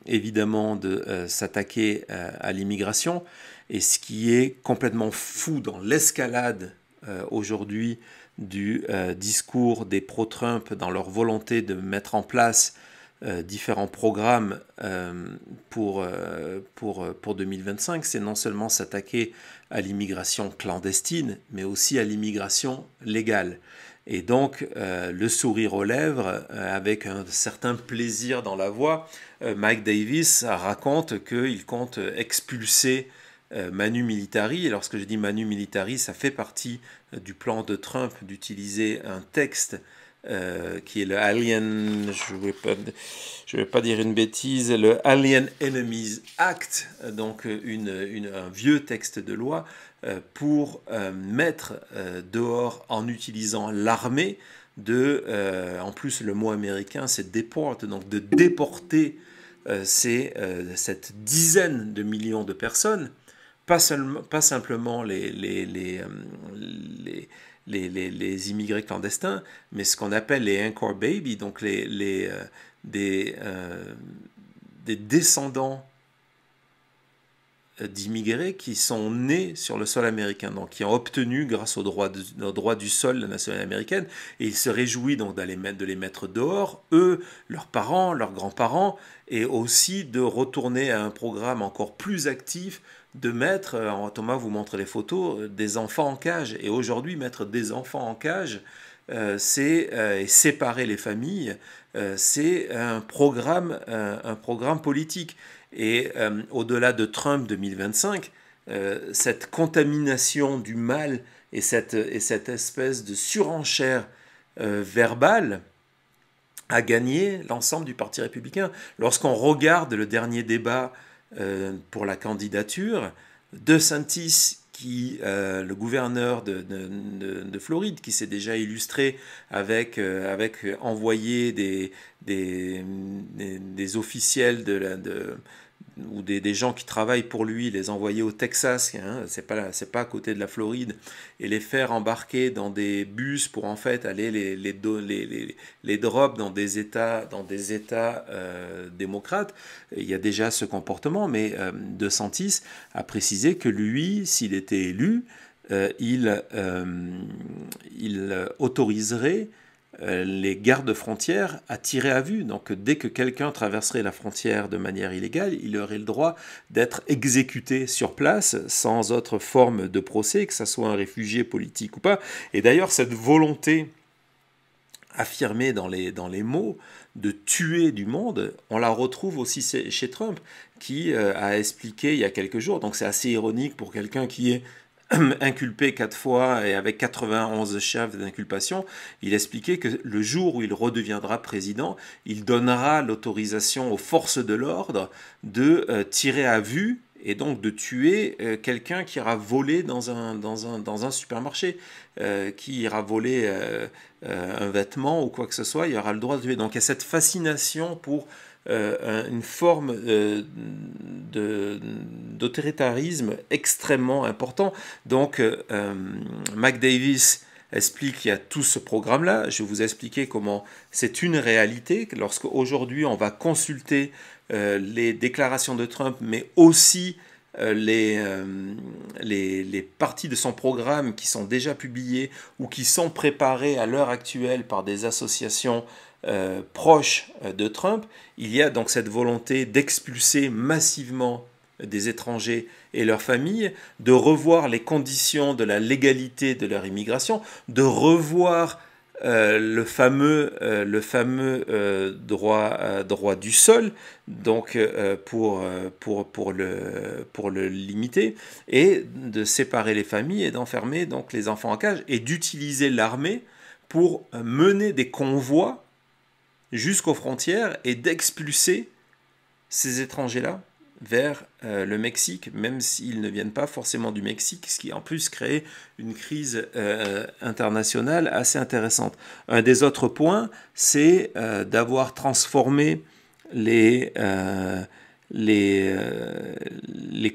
évidemment de s'attaquer à l'immigration, et ce qui est complètement fou dans l'escalade aujourd'hui du discours des pro-Trump dans leur volonté de mettre en place différents programmes pour 2025, c'est non seulement s'attaquer à l'immigration clandestine, mais aussi à l'immigration légale. Et donc, le sourire aux lèvres, avec un certain plaisir dans la voix, Mike Davis raconte qu'il compte expulser Manu Militari. Et lorsque je dis Manu Militari, ça fait partie du plan de Trump d'utiliser un texte qui est le Alien, je vais pas dire une bêtise, le Alien Enemies Act, donc un vieux texte de loi pour mettre dehors, en utilisant l'armée, en plus le mot américain c'est deport, donc de déporter cette dizaine de millions de personnes, pas simplement les immigrés clandestins, mais ce qu'on appelle les anchor babies, donc des descendants d'immigrés qui sont nés sur le sol américain, donc qui ont obtenu, grâce au droit du sol, la nationalité américaine, et il se réjouit donc de les mettre dehors, eux, leurs parents, leurs grands-parents, et aussi de retourner à un programme encore plus actif de mettre, Thomas vous montre les photos, des enfants en cage. Et aujourd'hui, mettre des enfants en cage, c'est séparer les familles, c'est un programme politique. Et au-delà de Trump 2025, cette contamination du mal et cette espèce de surenchère verbale a gagné l'ensemble du Parti républicain. Lorsqu'on regarde le dernier débat pour la candidature, DeSantis, le gouverneur de Floride, qui s'est déjà illustré avec envoyer des officiels ou des gens qui travaillent pour lui, les envoyer au Texas, hein, c'est pas à côté de la Floride, et les faire embarquer dans des bus pour en fait aller les drop dans des États démocrates. Il y a déjà ce comportement, mais DeSantis a précisé que lui, s'il était élu, il autoriserait les gardes frontières à tirer à vue. Donc dès que quelqu'un traverserait la frontière de manière illégale, il aurait le droit d'être exécuté sur place sans autre forme de procès, que ce soit un réfugié politique ou pas. Et d'ailleurs, cette volonté affirmée dans les mots de tuer du monde, on la retrouve aussi chez Trump, qui a expliqué il y a quelques jours, donc c'est assez ironique pour quelqu'un qui est inculpé 4 fois et avec 91 chefs d'inculpation, il expliquait que le jour où il redeviendra président, il donnera l'autorisation aux forces de l'ordre de tirer à vue et donc de tuer quelqu'un qui ira voler dans un supermarché, qui ira voler un vêtement ou quoi que ce soit, il aura le droit de tuer. Donc il y a cette fascination pour une forme d'autoritarisme extrêmement important. Donc Mac Davis explique qu'il y a tout ce programme-là. Je vais vous expliquer comment c'est une réalité. Lorsqu'aujourd'hui on va consulter les déclarations de Trump, mais aussi les parties de son programme qui sont déjà publiées ou qui sont préparées à l'heure actuelle par des associations proches de Trump, il y a donc cette volonté d'expulser massivement des étrangers et leurs familles, de revoir les conditions de la légalité de leur immigration, de revoir le fameux droit du sol, donc pour le limiter, et de séparer les familles et d'enfermer donc les enfants en cage, et d'utiliser l'armée pour mener des convois jusqu'aux frontières et d'expulser ces étrangers-là vers le Mexique, même s'ils ne viennent pas forcément du Mexique, ce qui en plus crée une crise internationale assez intéressante. Un des autres points, c'est d'avoir transformé les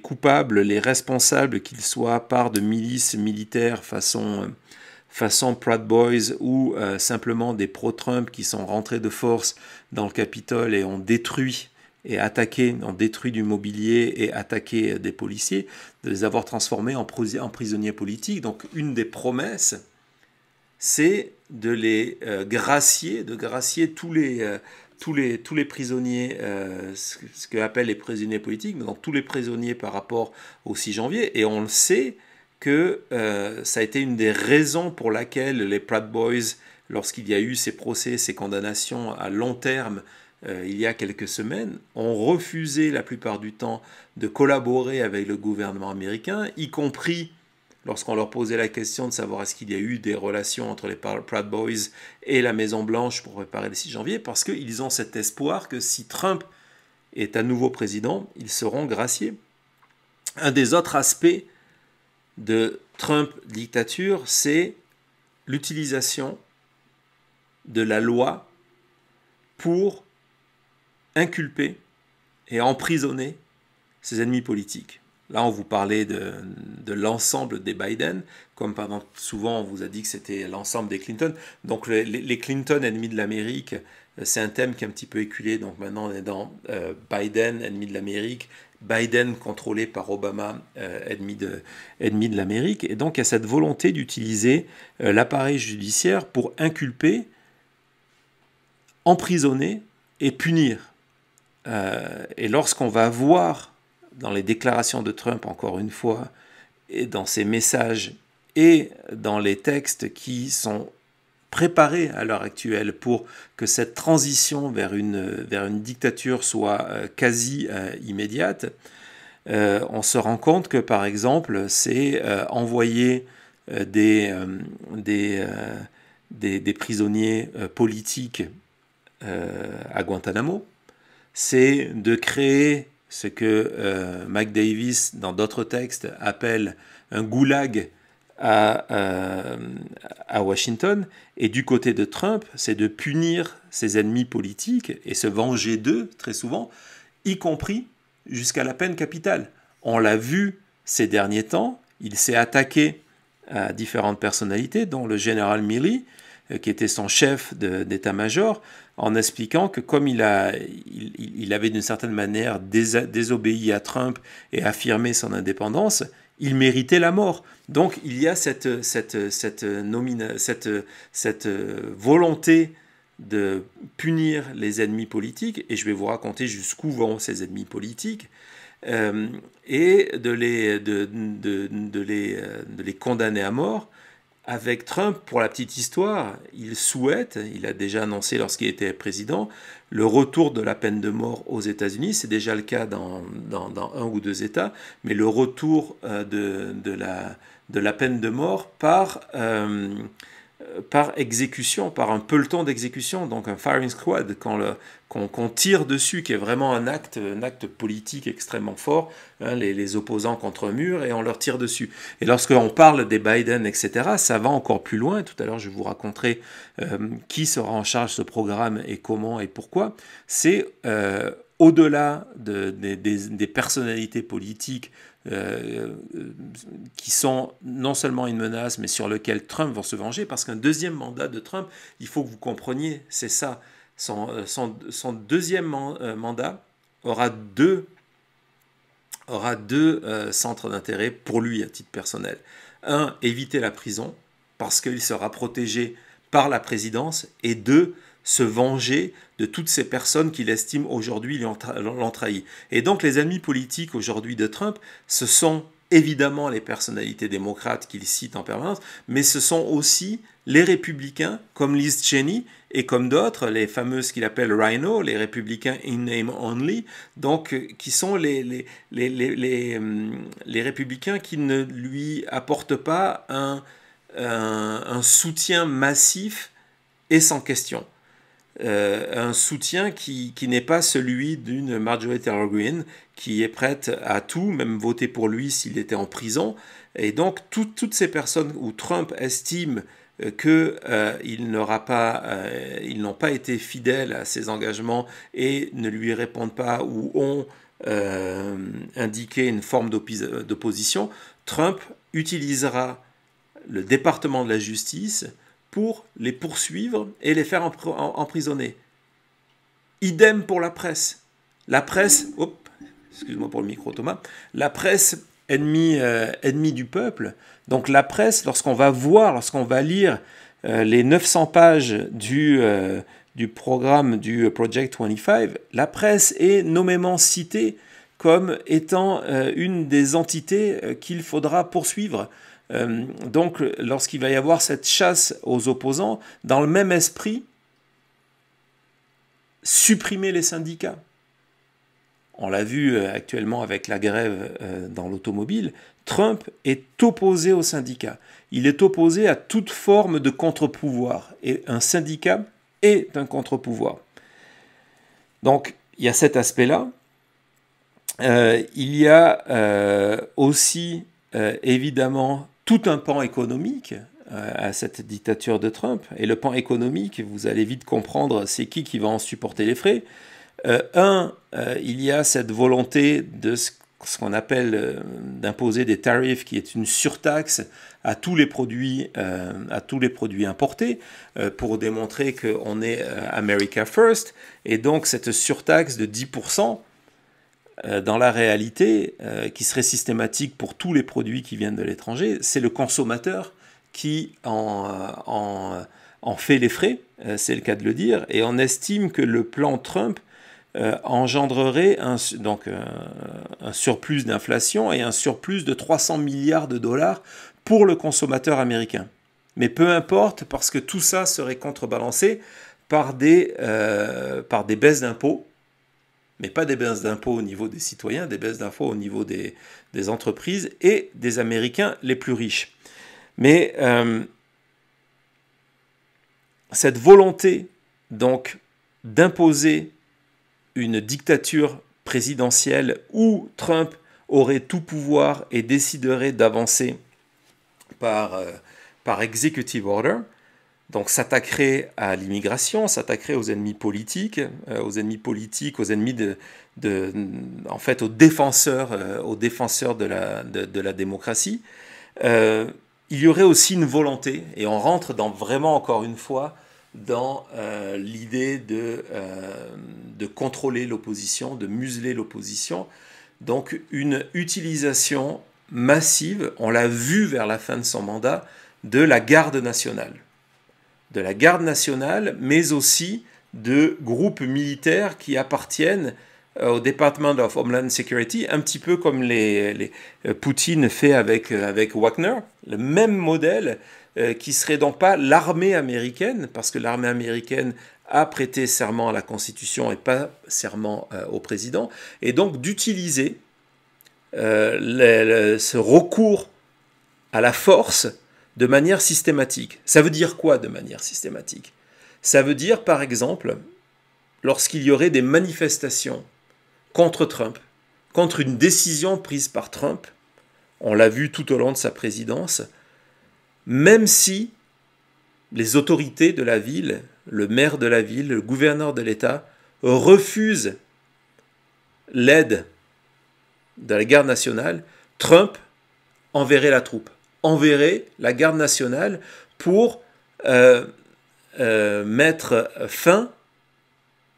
coupables, les responsables, qu'ils soient part de milices militaires façon Proud Boys ou simplement des pro-Trump qui sont rentrés de force dans le Capitole et ont détruit du mobilier et attaqué des policiers, de les avoir transformés en prisonniers politiques. Donc une des promesses, c'est de les gracier tous les prisonniers, ce qu'appellent les prisonniers politiques, donc tous les prisonniers par rapport au 6 janvier. Et on le sait que ça a été une des raisons pour laquelle les Proud Boys, lorsqu'il y a eu ces procès, ces condamnations à long terme, il y a quelques semaines, ont refusé la plupart du temps de collaborer avec le gouvernement américain, y compris lorsqu'on leur posait la question de savoir est-ce qu'il y a eu des relations entre les Proud Boys et la Maison-Blanche pour préparer le 6 janvier, parce qu'ils ont cet espoir que si Trump est à nouveau président, ils seront graciés. Un des autres aspects de Trump dictature, c'est l'utilisation de la loi pour inculper et emprisonner ses ennemis politiques. Là, on vous parlait de l'ensemble des Biden, comme pendant souvent on vous a dit que c'était l'ensemble des Clinton. Donc les Clinton, ennemis de l'Amérique, c'est un thème qui est un petit peu éculé. Donc maintenant on est dans Biden, ennemi de l'Amérique, Biden contrôlé par Obama, ennemi de l'Amérique. Et donc il y a cette volonté d'utiliser l'appareil judiciaire pour inculper, emprisonner et punir. Et lorsqu'on va voir dans les déclarations de Trump, encore une fois, et dans ses messages et dans les textes qui sont préparés à l'heure actuelle pour que cette transition vers une dictature soit quasi immédiate, on se rend compte que, par exemple, c'est envoyer des prisonniers politiques à Guantanamo, c'est de créer ce que Mac Davis, dans d'autres textes, appelle un goulag à Washington. Et du côté de Trump, c'est de punir ses ennemis politiques et se venger d'eux, très souvent, y compris jusqu'à la peine capitale. On l'a vu ces derniers temps, il s'est attaqué à différentes personnalités, dont le général Milley, qui était son chef d'état-major, en expliquant que comme il avait d'une certaine manière désobéi à Trump et affirmé son indépendance, il méritait la mort. Donc il y a cette volonté de punir les ennemis politiques, et je vais vous raconter jusqu'où vont ces ennemis politiques, et de les condamner à mort. Avec Trump, pour la petite histoire, il a déjà annoncé lorsqu'il était président, le retour de la peine de mort aux États-Unis. C'est déjà le cas dans un ou deux États, mais le retour de la peine de mort par par exécution, par un peloton d'exécution, donc un firing squad, qu'on tire dessus, qui est vraiment un acte politique extrêmement fort, hein, les opposants contre un mur, et on leur tire dessus. Et lorsqu'on parle des Biden, etc., ça va encore plus loin. Tout à l'heure, je vous raconterai qui sera en charge de ce programme et comment et pourquoi. C'est au-delà des personnalités politiques qui sont non seulement une menace, mais sur lequel Trump va se venger, parce qu'un deuxième mandat de Trump, il faut que vous compreniez, c'est ça, son deuxième mandat aura deux centres d'intérêt pour lui à titre personnel. Un, éviter la prison, parce qu'il sera protégé par la présidence, et deux, se venger de toutes ces personnes qu'il estime aujourd'hui l'ont trahi. Et donc les ennemis politiques aujourd'hui de Trump, ce sont évidemment les personnalités démocrates qu'il cite en permanence, mais ce sont aussi les républicains comme Liz Cheney et comme d'autres, les fameuses qu'il appelle Rhino, les républicains in name only, donc qui sont les républicains qui ne lui apportent pas un soutien massif et sans question. Un soutien qui n'est pas celui d'une Marjorie Taylor Greene qui est prête à tout, même voter pour lui s'il était en prison. Et donc toutes ces personnes où Trump estime qu'ils n'ont pas été fidèles à ses engagements et ne lui répondent pas ou ont indiqué une forme d'opposition, Trump utilisera le département de la justice pour les poursuivre et les faire emprisonner. Idem pour la presse. La presse, excuse-moi pour le micro Thomas, la presse ennemie du peuple. Donc la presse, lorsqu'on va lire les 900 pages du programme du Project 25, la presse est nommément citée comme étant une des entités qu'il faudra poursuivre. Donc, lorsqu'il va y avoir cette chasse aux opposants, dans le même esprit, supprimer les syndicats. On l'a vu actuellement avec la grève dans l'automobile, Trump est opposé aux syndicats. Il est opposé à toute forme de contre-pouvoir. Et un syndicat est un contre-pouvoir. Donc, il y a cet aspect-là. Il y a aussi, évidemment, tout un pan économique à cette dictature de Trump. Et le pan économique, vous allez vite comprendre, c'est qui va en supporter les frais. Il y a cette volonté de ce qu'on appelle d'imposer des tarifs, qui est une surtaxe à tous les produits importés, pour démontrer qu'on est America First. Et donc cette surtaxe de 10%, dans la réalité, qui serait systématique pour tous les produits qui viennent de l'étranger, c'est le consommateur qui en fait les frais, c'est le cas de le dire, et on estime que le plan Trump engendrerait un surplus d'inflation et un surplus de 300 milliards de dollars pour le consommateur américain. Mais peu importe, parce que tout ça serait contrebalancé par des baisses d'impôts, mais pas des baisses d'impôts au niveau des citoyens, des baisses d'impôts au niveau des entreprises et des Américains les plus riches. Mais cette volonté donc d'imposer une dictature présidentielle où Trump aurait tout pouvoir et déciderait d'avancer par executive order, donc s'attaquerait à l'immigration, s'attaquerait aux ennemis politiques, aux ennemis aux défenseurs de la démocratie. Il y aurait aussi une volonté, et on rentre vraiment encore une fois dans l'idée de contrôler l'opposition, de museler l'opposition. Donc une utilisation massive, on l'a vu vers la fin de son mandat, de la garde nationale. De la garde nationale, mais aussi de groupes militaires qui appartiennent au Department of Homeland Security, un petit peu comme Poutine fait avec Wagner, le même modèle qui serait donc pas l'armée américaine, parce que l'armée américaine a prêté serment à la Constitution et pas serment au président, et donc d'utiliser ce recours à la force de manière systématique. Ça veut dire quoi de manière systématique? Ça veut dire, par exemple, lorsqu'il y aurait des manifestations contre Trump, contre une décision prise par Trump, on l'a vu tout au long de sa présidence, même si les autorités de la ville, le maire de la ville, le gouverneur de l'État, refusent l'aide de la garde nationale, Trump enverrait la troupe, enverrait la garde nationale pour mettre fin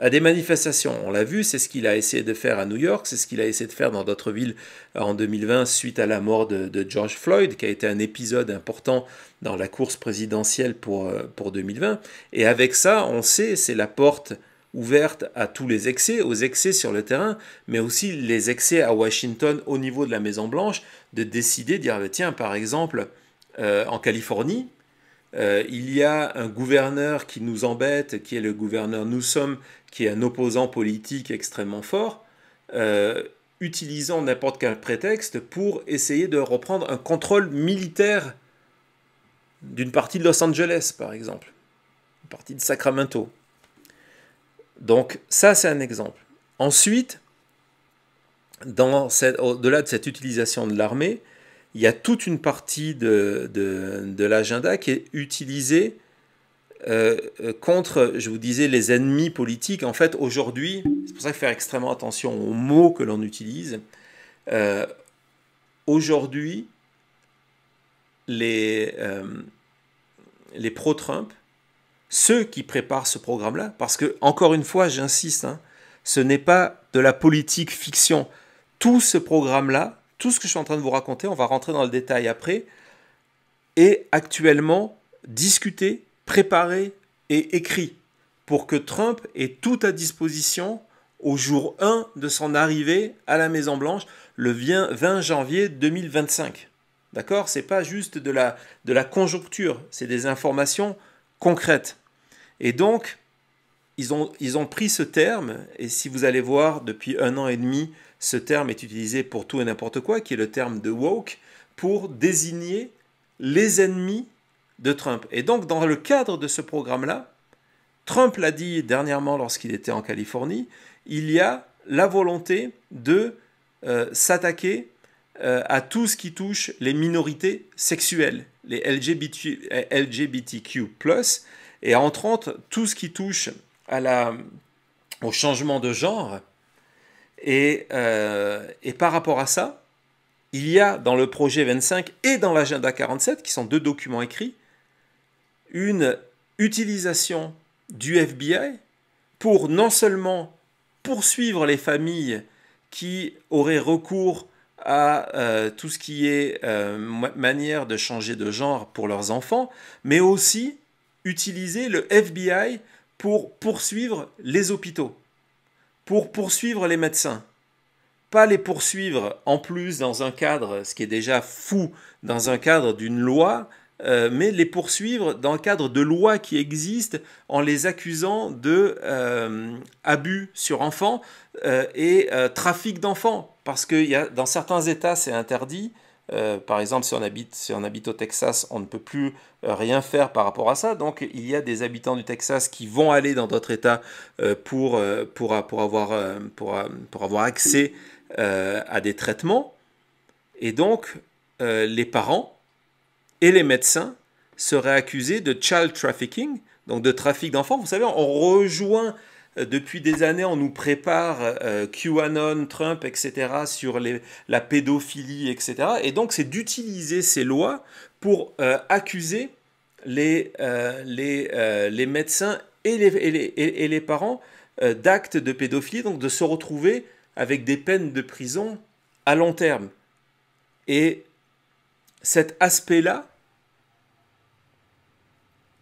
à des manifestations. On l'a vu, c'est ce qu'il a essayé de faire à New York, c'est ce qu'il a essayé de faire dans d'autres villes en 2020 suite à la mort de George Floyd, qui a été un épisode important dans la course présidentielle pour 2020. Et avec ça, on sait, c'est la porte ouverte à tous les excès, aux excès sur le terrain, mais aussi les excès à Washington au niveau de la Maison-Blanche, de décider, de dire, tiens, par exemple, en Californie, il y a un gouverneur qui nous embête, qui est le gouverneur Newsom, qui est un opposant politique extrêmement fort, utilisant n'importe quel prétexte pour essayer de reprendre un contrôle militaire d'une partie de Los Angeles, par exemple, une partie de Sacramento. Donc ça, c'est un exemple. Ensuite, au-delà de cette utilisation de l'armée, il y a toute une partie de l'agenda qui est utilisée contre, je vous disais, les ennemis politiques. En fait, aujourd'hui, c'est pour ça qu'il faut faire extrêmement attention aux mots que l'on utilise. Aujourd'hui, les pro-Trump, ceux qui préparent ce programme-là, parce que, encore une fois, j'insiste, ce n'est pas de la politique fiction. Tout ce programme-là, tout ce que je suis en train de vous raconter, on va rentrer dans le détail après, est actuellement discuté, préparé et écrit pour que Trump ait tout à disposition au jour 1 de son arrivée à la Maison-Blanche, le 20 janvier 2025. D'accord? C'est pas juste de la conjoncture, c'est des informations concrètes. Et donc, ils ont pris ce terme, et si vous allez voir, depuis 1 an et demi, ce terme est utilisé pour tout et n'importe quoi, qui est le terme de woke, pour désigner les ennemis de Trump. Et donc, dans le cadre de ce programme-là, Trump l'a dit dernièrement lorsqu'il était en Californie, il y a la volonté de s'attaquer à tout ce qui touche les minorités sexuelles, les LGBTQ+, et entre autres, tout ce qui touche au changement de genre. Et par rapport à ça, il y a dans le projet 25 et dans l'agenda 47, qui sont 2 documents écrits, une utilisation du FBI pour non seulement poursuivre les familles qui auraient recours à tout ce qui est manière de changer de genre pour leurs enfants, mais aussi utiliser le FBI pour poursuivre les hôpitaux, pour poursuivre les médecins. Pas les poursuivre en plus dans un cadre, ce qui est déjà fou, dans un cadre d'une loi, mais les poursuivre dans le cadre de lois qui existent en les accusant de abus sur enfants et trafic d'enfants. Parce que dans certains États, c'est interdit. Par exemple, si on habite au Texas, on ne peut plus rien faire par rapport à ça. Donc, il y a des habitants du Texas qui vont aller dans d'autres États pour avoir accès à des traitements. Et donc, les parents et les médecins seraient accusés de child trafficking, donc de trafic d'enfants. Vous savez, on rejoint depuis des années, on nous prépare QAnon, Trump, etc., sur la pédophilie, etc. Et donc, c'est d'utiliser ces lois pour accuser les médecins et les parents d'actes de pédophilie, donc de se retrouver avec des peines de prison à long terme. Et cet aspect-là,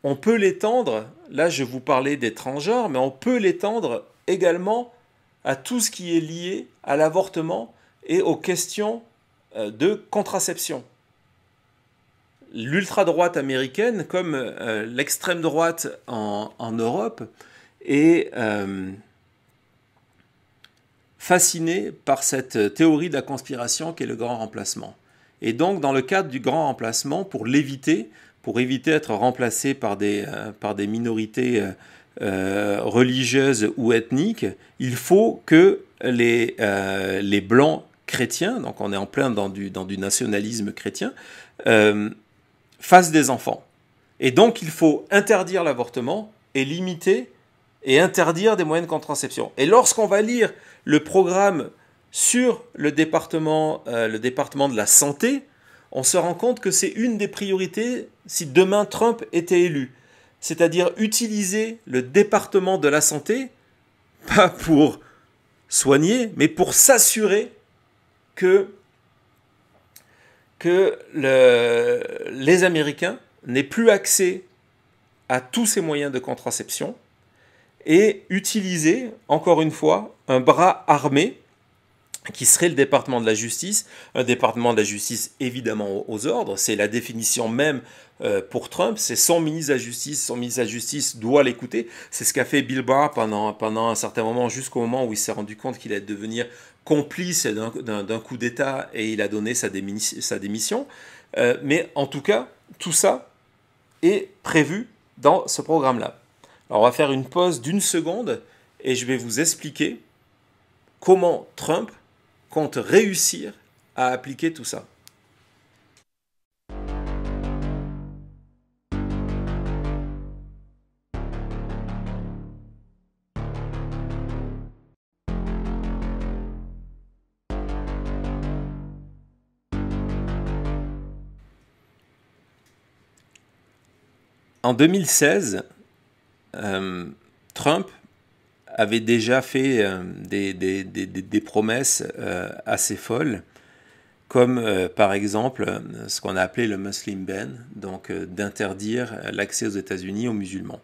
on peut l'étendre, là je vous parlais des transgenres, mais on peut l'étendre également à tout ce qui est lié à l'avortement et aux questions de contraception. L'ultra-droite américaine, comme l'extrême droite en Europe, est fascinée par cette théorie de la conspiration qui est le grand remplacement. Et donc, dans le cadre du grand remplacement, pour éviter d'être remplacé par des minorités religieuses ou ethniques, il faut que les Blancs chrétiens, donc on est en plein dans du nationalisme chrétien, fassent des enfants. Et donc, il faut interdire l'avortement et limiter et interdire des moyens de contraception. Et lorsqu'on va lire le programme sur le département de la santé, on se rend compte que c'est une des priorités si demain Trump était élu. C'est-à-dire utiliser le département de la santé, pas pour soigner, mais pour s'assurer que les Américains n'aient plus accès à tous ces moyens de contraception et utiliser, encore une fois, un bras armé qui serait le département de la justice, un département de la justice évidemment aux ordres, c'est la définition même pour Trump, c'est son ministre de la justice doit l'écouter, c'est ce qu'a fait Bill Barr pendant un certain moment, jusqu'au moment où il s'est rendu compte qu'il allait devenir complice d'un coup d'État et il a donné sa démission, mais en tout cas, tout ça est prévu dans ce programme-là. Alors on va faire une pause d'1 seconde et je vais vous expliquer comment Trump compte réussir à appliquer tout ça. En 2016, Trump avait déjà fait des promesses assez folles, comme par exemple ce qu'on a appelé le Muslim ban, donc d'interdire l'accès aux États-Unis aux musulmans.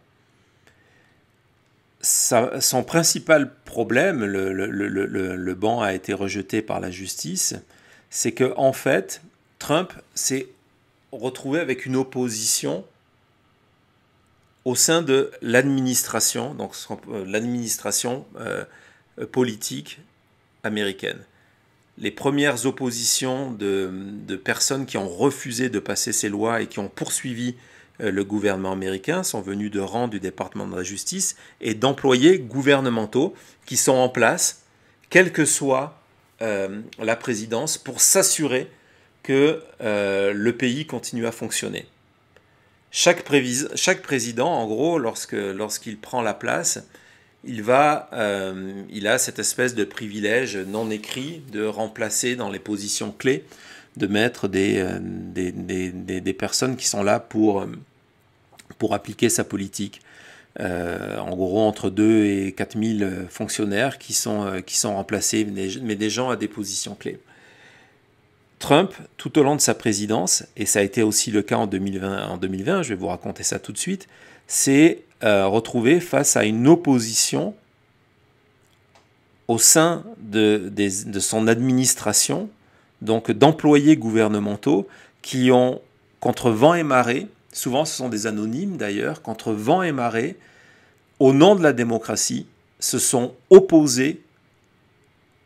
Son principal problème, le ban a été rejeté par la justice, c'est que en fait, Trump s'est retrouvé avec une opposition au sein de l'administration, donc l'administration politique américaine. Les premières oppositions de personnes qui ont refusé de passer ces lois et qui ont poursuivi le gouvernement américain sont venues de rang du département de la justice et d'employés gouvernementaux qui sont en place, quelle que soit la présidence, pour s'assurer que le pays continue à fonctionner. Chaque président, en gros, lorsqu'il prend la place, il a cette espèce de privilège non écrit de remplacer dans les positions clés, de mettre des personnes qui sont là pour appliquer sa politique. En gros, entre 2 et 4 000 fonctionnaires qui sont remplacés, mais des gens à des positions clés. Trump, tout au long de sa présidence, et ça a été aussi le cas en 2020, je vais vous raconter ça tout de suite, s'est retrouvé face à une opposition au sein de son administration, donc d'employés gouvernementaux qui ont, contre vent et marée, souvent ce sont des anonymes d'ailleurs, contre vent et marée, au nom de la démocratie, se sont opposés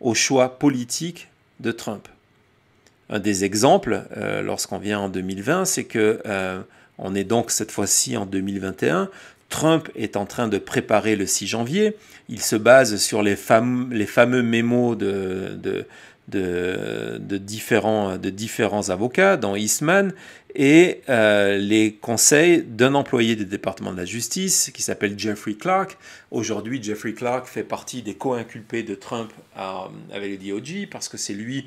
au choix politique de Trump. Un des exemples, lorsqu'on vient en 2020, c'est que on est donc cette fois-ci en 2021. Trump est en train de préparer le 6 janvier. Il se base sur les fameux mémos de différents avocats, dont Eastman, et les conseils d'un employé du département de la justice qui s'appelle Jeffrey Clark. Aujourd'hui, Jeffrey Clark fait partie des co-inculpés de Trump avec le DOJ, parce que c'est lui,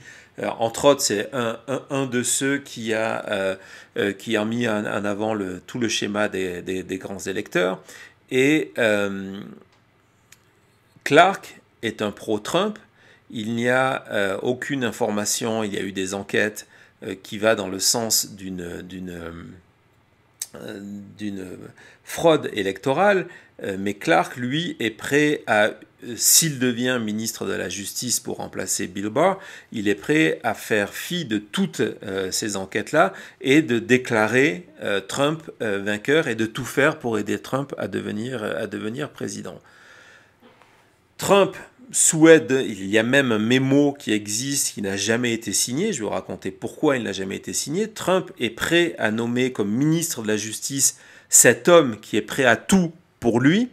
entre autres, c'est un de ceux qui a mis en avant tout le schéma des grands électeurs. Et Clark est un pro-Trump. Il n'y a aucune information, il y a eu des enquêtes qui va dans le sens d'une fraude électorale, mais Clark, lui, est prêt à, s'il devient ministre de la Justice pour remplacer Bill Barr, il est prêt à faire fi de toutes ces enquêtes-là et de déclarer Trump vainqueur et de tout faire pour aider Trump à devenir président. Trump il y a même un mémo qui existe, qui n'a jamais été signé. Je vais vous raconter pourquoi il n'a jamais été signé. Trump est prêt à nommer comme ministre de la Justice cet homme qui est prêt à tout pour lui.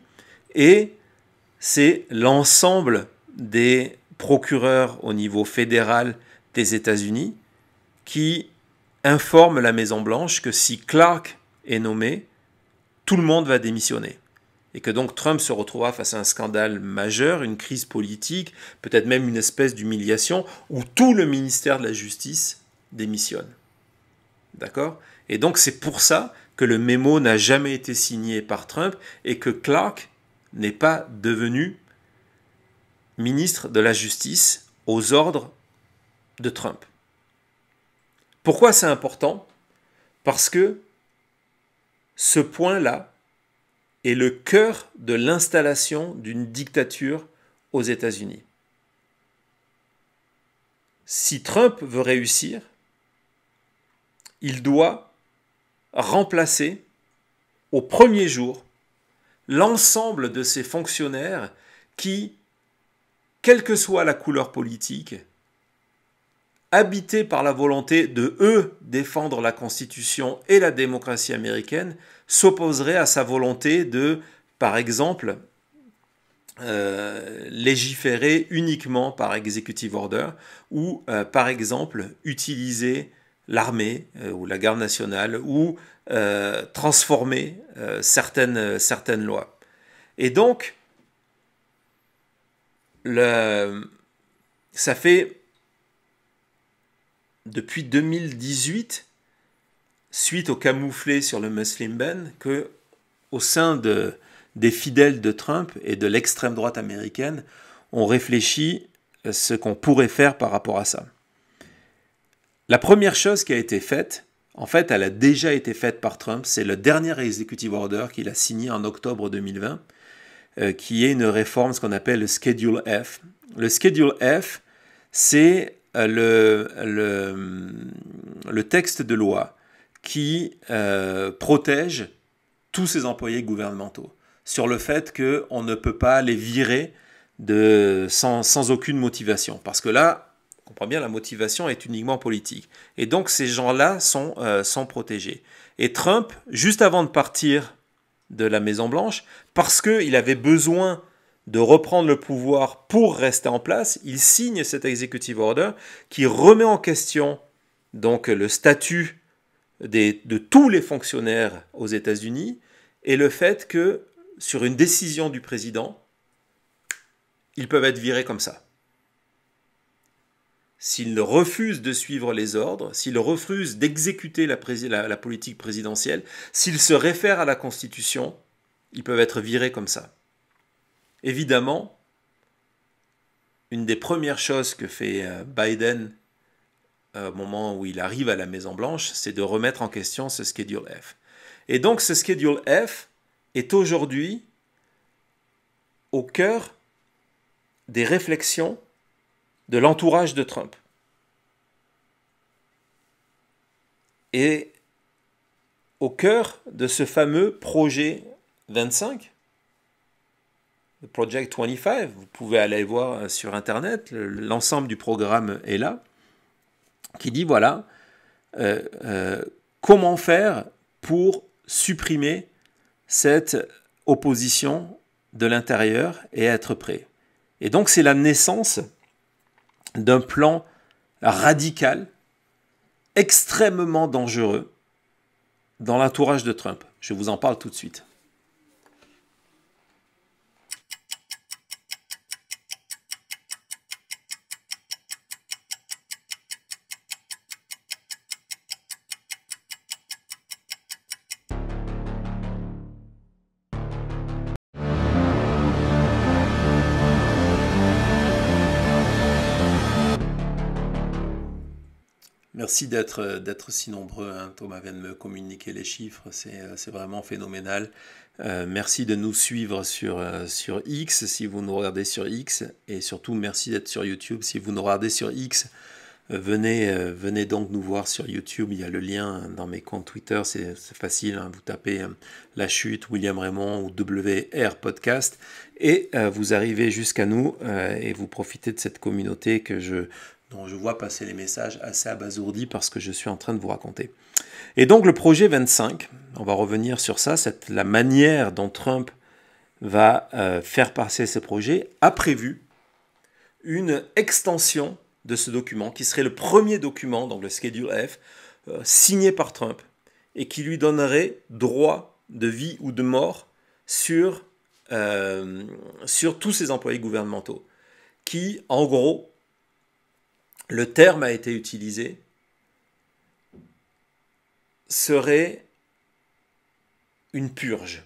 Et c'est l'ensemble des procureurs au niveau fédéral des États-Unis qui informent la Maison-Blanche que si Clark est nommé, tout le monde va démissionner. Et que donc Trump se retrouvera face à un scandale majeur, une crise politique, peut-être même une espèce d'humiliation, où tout le ministère de la Justice démissionne. D'accord ? Et donc c'est pour ça que le mémo n'a jamais été signé par Trump et que Clark n'est pas devenu ministre de la Justice aux ordres de Trump. Pourquoi c'est important ? Parce que ce point-là est le cœur de l'installation d'une dictature aux États-Unis. Si Trump veut réussir, il doit remplacer au premier jour l'ensemble de ces fonctionnaires qui, quelle que soit la couleur politique, habités par la volonté de, eux, défendre la Constitution et la démocratie américaine, s'opposeraient à sa volonté de, par exemple, légiférer uniquement par executive order ou, par exemple, utiliser l'armée ou la garde nationale ou transformer certaines lois. Et donc, ça fait depuis 2018, suite au camouflet sur le Muslim ban, que au sein des fidèles de Trump et de l'extrême droite américaine, on réfléchit ce qu'on pourrait faire par rapport à ça. La première chose qui a été faite, en fait, elle a déjà été faite par Trump, c'est le dernier executive order qu'il a signé en octobre 2020, qui est une réforme, ce qu'on appelle le Schedule F. Le Schedule F, c'est le texte de loi qui protège tous ces employés gouvernementaux sur le fait qu'on ne peut pas les virer sans aucune motivation. Parce que là, on comprend bien, la motivation est uniquement politique. Et donc, ces gens-là sont protégés. Et Trump, juste avant de partir de la Maison-Blanche, parce qu'il avait besoin de reprendre le pouvoir pour rester en place, il signe cet executive order qui remet en question donc le statut de tous les fonctionnaires aux États-Unis et le fait que sur une décision du président, ils peuvent être virés comme ça. S'ils refusent de suivre les ordres, s'ils refusent d'exécuter la politique présidentielle, s'ils se réfèrent à la Constitution, ils peuvent être virés comme ça. Évidemment, une des premières choses que fait Biden au moment où il arrive à la Maison-Blanche, c'est de remettre en question ce Schedule F. Et donc ce Schedule F est aujourd'hui au cœur des réflexions de l'entourage de Trump. Et au cœur de ce fameux projet 25, le Project 25, vous pouvez aller voir sur Internet, l'ensemble du programme est là, qui dit voilà, comment faire pour supprimer cette opposition de l'intérieur et être prêt. Et donc c'est la naissance d'un plan radical, extrêmement dangereux, dans l'entourage de Trump. Je vous en parle tout de suite. Merci d'être si nombreux. Hein. Thomas vient de me communiquer les chiffres, c'est vraiment phénoménal. Merci de nous suivre sur X si vous nous regardez sur X, et surtout merci d'être sur YouTube si vous nous regardez sur X. venez donc nous voir sur YouTube. Il y a le lien dans mes comptes Twitter. C'est facile. Hein. Vous tapez La Chute, William Raymond ou WR Podcast et vous arrivez jusqu'à nous et vous profitez de cette communauté dont je vois passer les messages assez abasourdis parce que je suis en train de vous raconter. Et donc le projet 25, on va revenir sur ça, la manière dont Trump va faire passer ce projet, a prévu une extension de ce document, qui serait le premier document, donc le Schedule F, signé par Trump, et qui lui donnerait droit de vie ou de mort sur tous ses employés gouvernementaux, qui, en gros, le terme a été utilisé, serait une purge,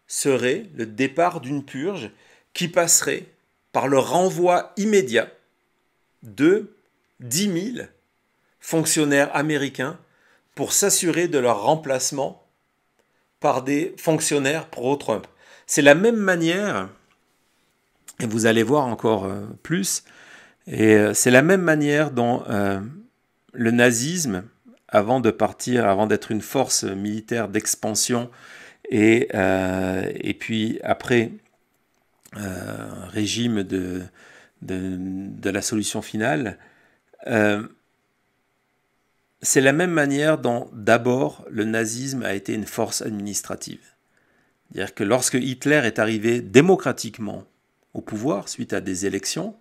serait le départ d'une purge qui passerait par le renvoi immédiat de 10 000 fonctionnaires américains pour s'assurer de leur remplacement par des fonctionnaires pro-Trump. C'est la même manière, et vous allez voir encore plus, et c'est la même manière dont le nazisme, avant d'être une force militaire d'expansion, et puis après régime de la solution finale, c'est la même manière dont d'abord le nazisme a été une force administrative. C'est-à-dire que lorsque Hitler est arrivé démocratiquement au pouvoir suite à des élections,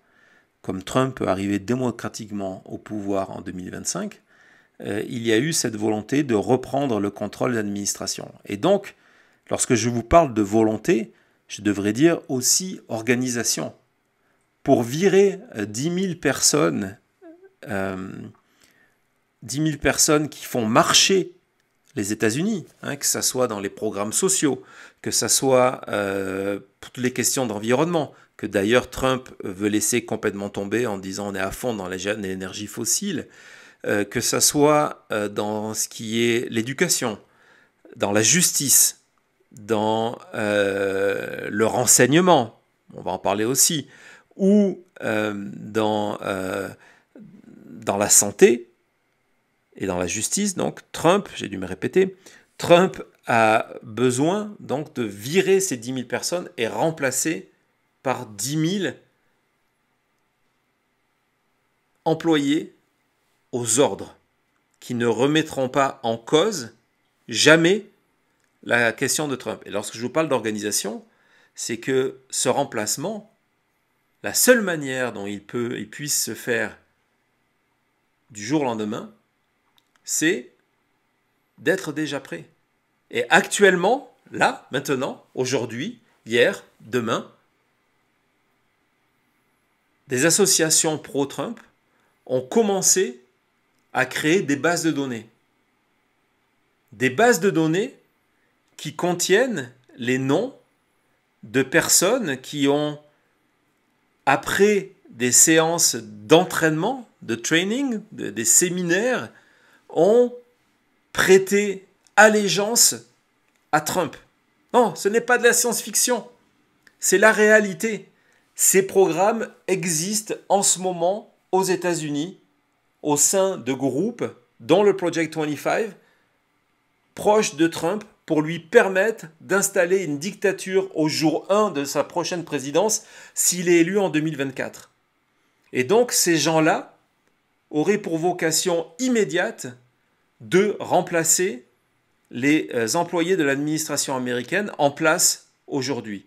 comme Trump peut arriver démocratiquement au pouvoir en 2025, il y a eu cette volonté de reprendre le contrôle de l'administration. Et donc, lorsque je vous parle de volonté, je devrais dire aussi organisation. Pour virer 10 000 personnes, 10 000 personnes qui font marcher les États-Unis, hein, que ce soit dans les programmes sociaux, que ce soit toutes les questions d'environnement, que d'ailleurs Trump veut laisser complètement tomber en disant on est à fond dans l'énergie fossile, que ce soit dans ce qui est l'éducation, dans la justice, dans le renseignement, on va en parler aussi, ou dans la santé et dans la justice. Donc Trump, j'ai dû me répéter, Trump a besoin donc de virer ces 10 000 personnes et remplacer par 10 000 employés aux ordres qui ne remettront pas en cause jamais la question de Trump. Et lorsque je vous parle d'organisation, c'est que ce remplacement, la seule manière dont il puisse se faire du jour au lendemain, c'est d'être déjà prêt. Et actuellement, là, maintenant, aujourd'hui, hier, demain, des associations pro-Trump ont commencé à créer des bases de données. Des bases de données qui contiennent les noms de personnes qui ont, après des séances d'entraînement, de training, des séminaires, ont prêté allégeance à Trump. Non, ce n'est pas de la science-fiction, c'est la réalité. Ces programmes existent en ce moment aux États-Unis, au sein de groupes, dont le Project 25, proche de Trump, pour lui permettre d'installer une dictature au jour 1 de sa prochaine présidence, s'il est élu en 2024. Et donc, ces gens-là auraient pour vocation immédiate de remplacer les employés de l'administration américaine en place aujourd'hui.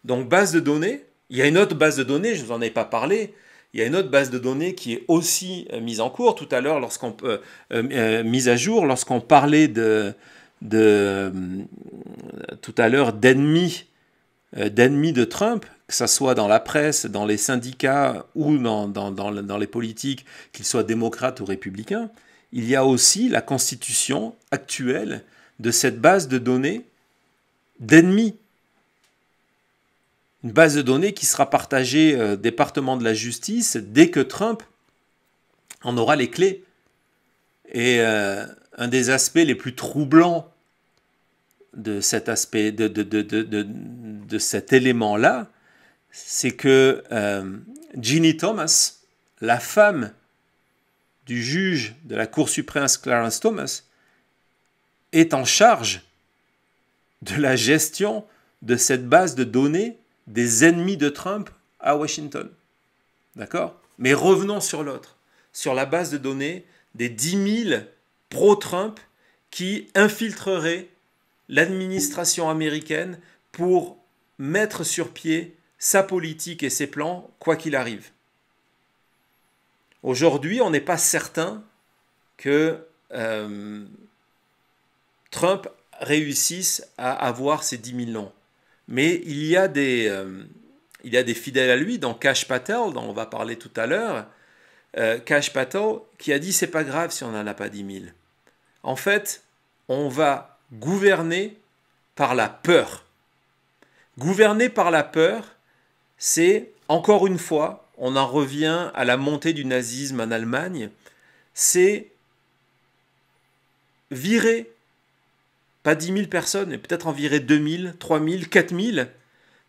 Donc, base de données, il y a une autre base de données, je ne vous en ai pas parlé, il y a une autre base de données qui est aussi mise en cours. Tout à l'heure, mise à jour, lorsqu'on parlait tout à l'heure d'ennemis de Trump, que ce soit dans la presse, dans les syndicats ou dans les politiques, qu'ils soient démocrates ou républicains, il y a aussi la constitution actuelle de cette base de données d'ennemis. Une base de données qui sera partagée département de la justice dès que Trump en aura les clés. Et un des aspects les plus troublants de cet aspect, de cet élément-là, c'est que Ginny Thomas, la femme du juge de la Cour suprême Clarence Thomas est en charge de la gestion de cette base de données des ennemis de Trump à Washington. D'accord? Mais revenons sur l'autre, sur la base de données des 10 000 pro-Trump qui infiltreraient l'administration américaine pour mettre sur pied sa politique et ses plans, quoi qu'il arrive. Aujourd'hui, on n'est pas certain que Trump réussisse à avoir ces 10 000 noms. Mais il y a des fidèles à lui, dont Kash Patel, dont on va parler tout à l'heure, Kash Patel, qui a dit « c'est pas grave si on n'en a pas 10 000 ». En fait, on va gouverner par la peur. Gouverner par la peur, c'est, encore une fois, on en revient à la montée du nazisme en Allemagne, c'est virer, pas 10 000 personnes, mais peut-être en virer 2 000, 3 000, 4 000,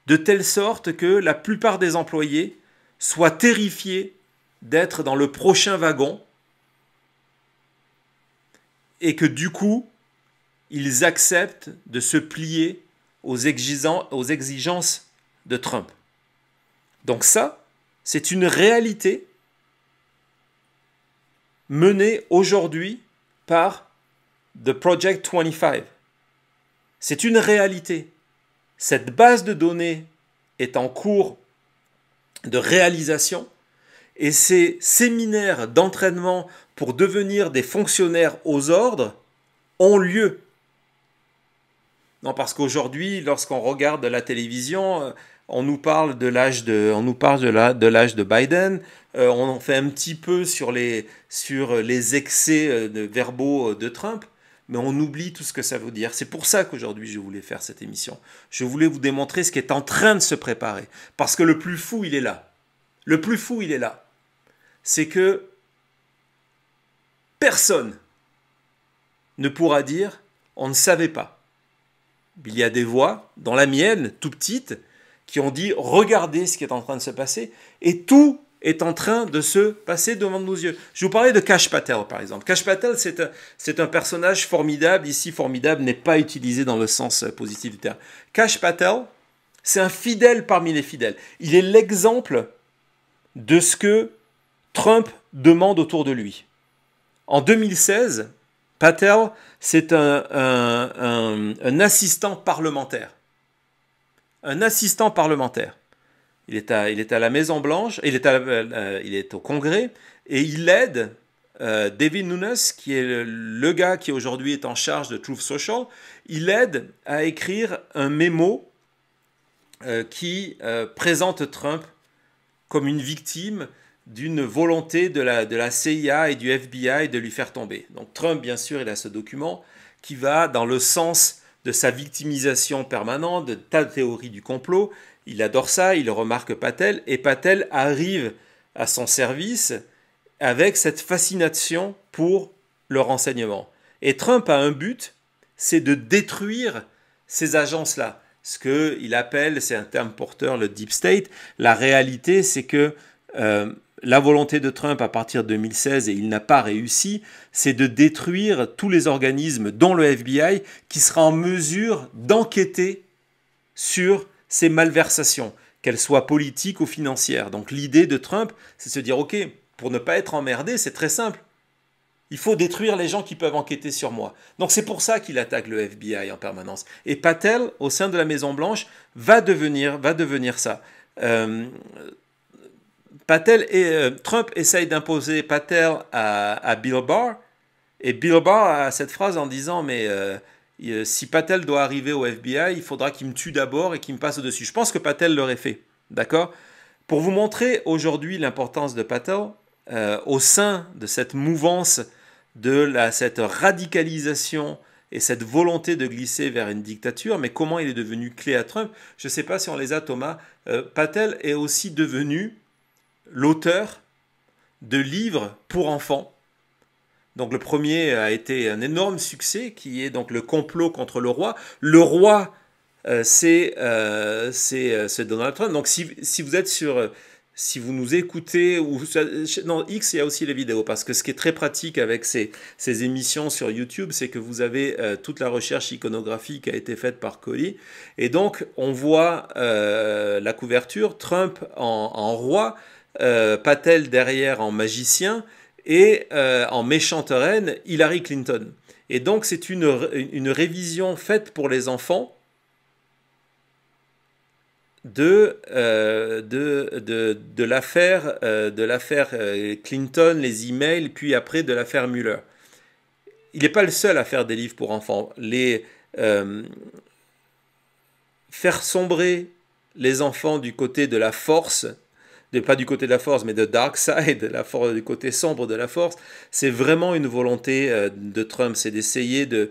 de telle sorte que la plupart des employés soient terrifiés d'être dans le prochain wagon et que du coup, ils acceptent de se plier aux exigences de Trump. Donc ça, c'est une réalité menée aujourd'hui par The Project 25. C'est une réalité. Cette base de données est en cours de réalisation et ces séminaires d'entraînement pour devenir des fonctionnaires aux ordres ont lieu. Non, parce qu'aujourd'hui, lorsqu'on regarde la télévision, on nous parle de l'âge de Biden, on en fait un petit peu sur les excès verbaux de Trump, mais on oublie tout ce que ça veut dire. C'est pour ça qu'aujourd'hui, je voulais faire cette émission. Je voulais vous démontrer ce qui est en train de se préparer. Parce que le plus fou, il est là. Le plus fou, il est là. C'est que personne ne pourra dire « on ne savait pas ». Il y a des voix, dans la mienne, tout petite, qui ont dit « regardez ce qui est en train de se passer » et tout est en train de se passer devant nos yeux. Je vous parlais de Kash Patel, par exemple. Kash Patel, c'est un personnage formidable. Ici, formidable n'est pas utilisé dans le sens positif du terme. Kash Patel, c'est un fidèle parmi les fidèles. Il est l'exemple de ce que Trump demande autour de lui. En 2016, Patel, c'est un assistant parlementaire. Un assistant parlementaire. Il est à la Maison-Blanche, il est au Congrès, et il aide David Nunes, qui est le gars qui aujourd'hui est en charge de Truth Social, il aide à écrire un mémo qui présente Trump comme une victime d'une volonté de la CIA et du FBI de lui faire tomber. Donc Trump, bien sûr, il a ce document qui va dans le sens de sa victimisation permanente, de ta théorie du complot. Il adore ça, il remarque Patel, et Patel arrive à son service avec cette fascination pour le renseignement. Et Trump a un but, c'est de détruire ces agences-là. Ce qu'il appelle, c'est un terme porteur, le Deep State. La réalité, c'est que la volonté de Trump à partir de 2016, et il n'a pas réussi, c'est de détruire tous les organismes, dont le FBI, qui sera en mesure d'enquêter sur ces malversations, qu'elles soient politiques ou financières. Donc l'idée de Trump, c'est de se dire, ok, pour ne pas être emmerdé, c'est très simple. Il faut détruire les gens qui peuvent enquêter sur moi. Donc c'est pour ça qu'il attaque le FBI en permanence. Et Patel, au sein de la Maison-Blanche, va devenir ça. Trump essaye d'imposer Patel à Bill Barr, et Bill Barr a cette phrase en disant « mais si Patel doit arriver au FBI, il faudra qu'il me tue d'abord et qu'il me passe au-dessus ». Je pense que Patel l'aurait fait, d'accord? Pour vous montrer aujourd'hui l'importance de Patel, au sein de cette mouvance, cette radicalisation et cette volonté de glisser vers une dictature, mais comment il est devenu clé à Trump? Je ne sais pas si on les a, Thomas. Patel est aussi devenu l'auteur de livres pour enfants. Donc le premier a été un énorme succès, qui est donc Le complot contre le roi. Le roi, c'est Donald Trump. Donc si vous êtes sur si vous nous écoutez, non, X, il y a aussi les vidéos, parce que ce qui est très pratique avec ces émissions sur YouTube, c'est que vous avez toute la recherche iconographique qui a été faite par Collie, et donc on voit la couverture, Trump en roi, Patel derrière en magicien, et en méchante reine, Hillary Clinton. Et donc c'est une révision faite pour les enfants, de l'affaire Clinton, les emails, puis après de l'affaire Mueller. Il n'est pas le seul à faire des livres pour enfants. Faire sombrer les enfants du côté de la force, pas du côté de la force, mais de dark side, du côté sombre de la force, c'est vraiment une volonté de Trump, c'est d'essayer de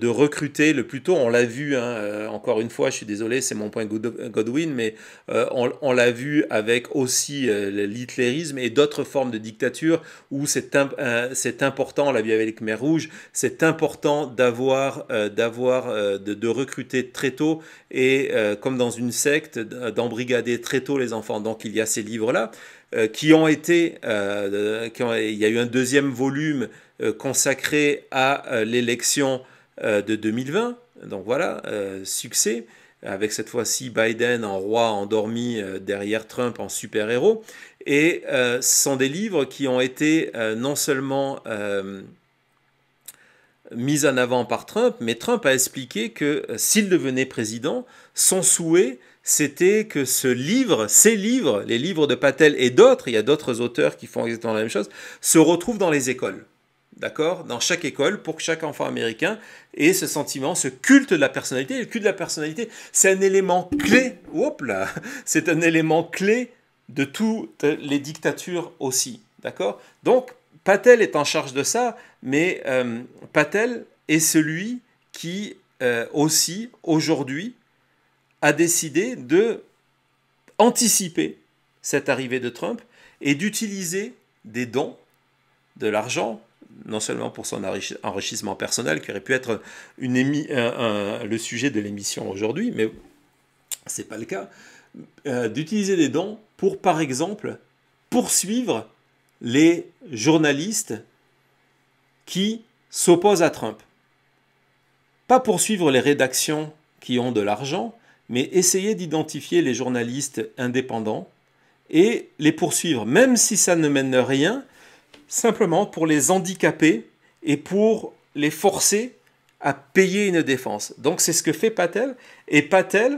recruter le plus tôt. On l'a vu, hein, encore une fois, je suis désolé, c'est mon point Godwin, mais on l'a vu avec aussi l'hitlérisme et d'autres formes de dictature où c'est important, on l'a vu avec les Khmers rouges, c'est important de recruter très tôt et comme dans une secte, d'embrigader très tôt les enfants. Donc il y a ces livres-là qui ont été, il y a eu un deuxième volume consacré à l'élection de 2020. Donc voilà, succès, avec cette fois-ci Biden en roi endormi derrière Trump en super-héros. Et ce sont des livres qui ont été non seulement mis en avant par Trump, mais Trump a expliqué que s'il devenait président, son souhait, c'était que ces livres, les livres de Patel et d'autres, il y a d'autres auteurs qui font exactement la même chose, se retrouvent dans les écoles. D'accord ? Dans chaque école, pour que chaque enfant américain ait ce sentiment, ce culte de la personnalité. Et le culte de la personnalité, c'est un élément clé, c'est un élément clé de toutes les dictatures aussi. D'accord ? Donc, Patel est en charge de ça, mais Patel est celui qui aussi, aujourd'hui, a décidé de anticiper cette arrivée de Trump et d'utiliser des dons, de l'argent, non seulement pour son enrichissement personnel, qui aurait pu être le sujet de l'émission aujourd'hui, mais ce n'est pas le cas, d'utiliser des dons pour, par exemple, poursuivre les journalistes qui s'opposent à Trump. Pas poursuivre les rédactions qui ont de l'argent, mais essayer d'identifier les journalistes indépendants et les poursuivre, même si ça ne mène rien, simplement pour les handicaper et pour les forcer à payer une défense. Donc c'est ce que fait Patel. Et Patel,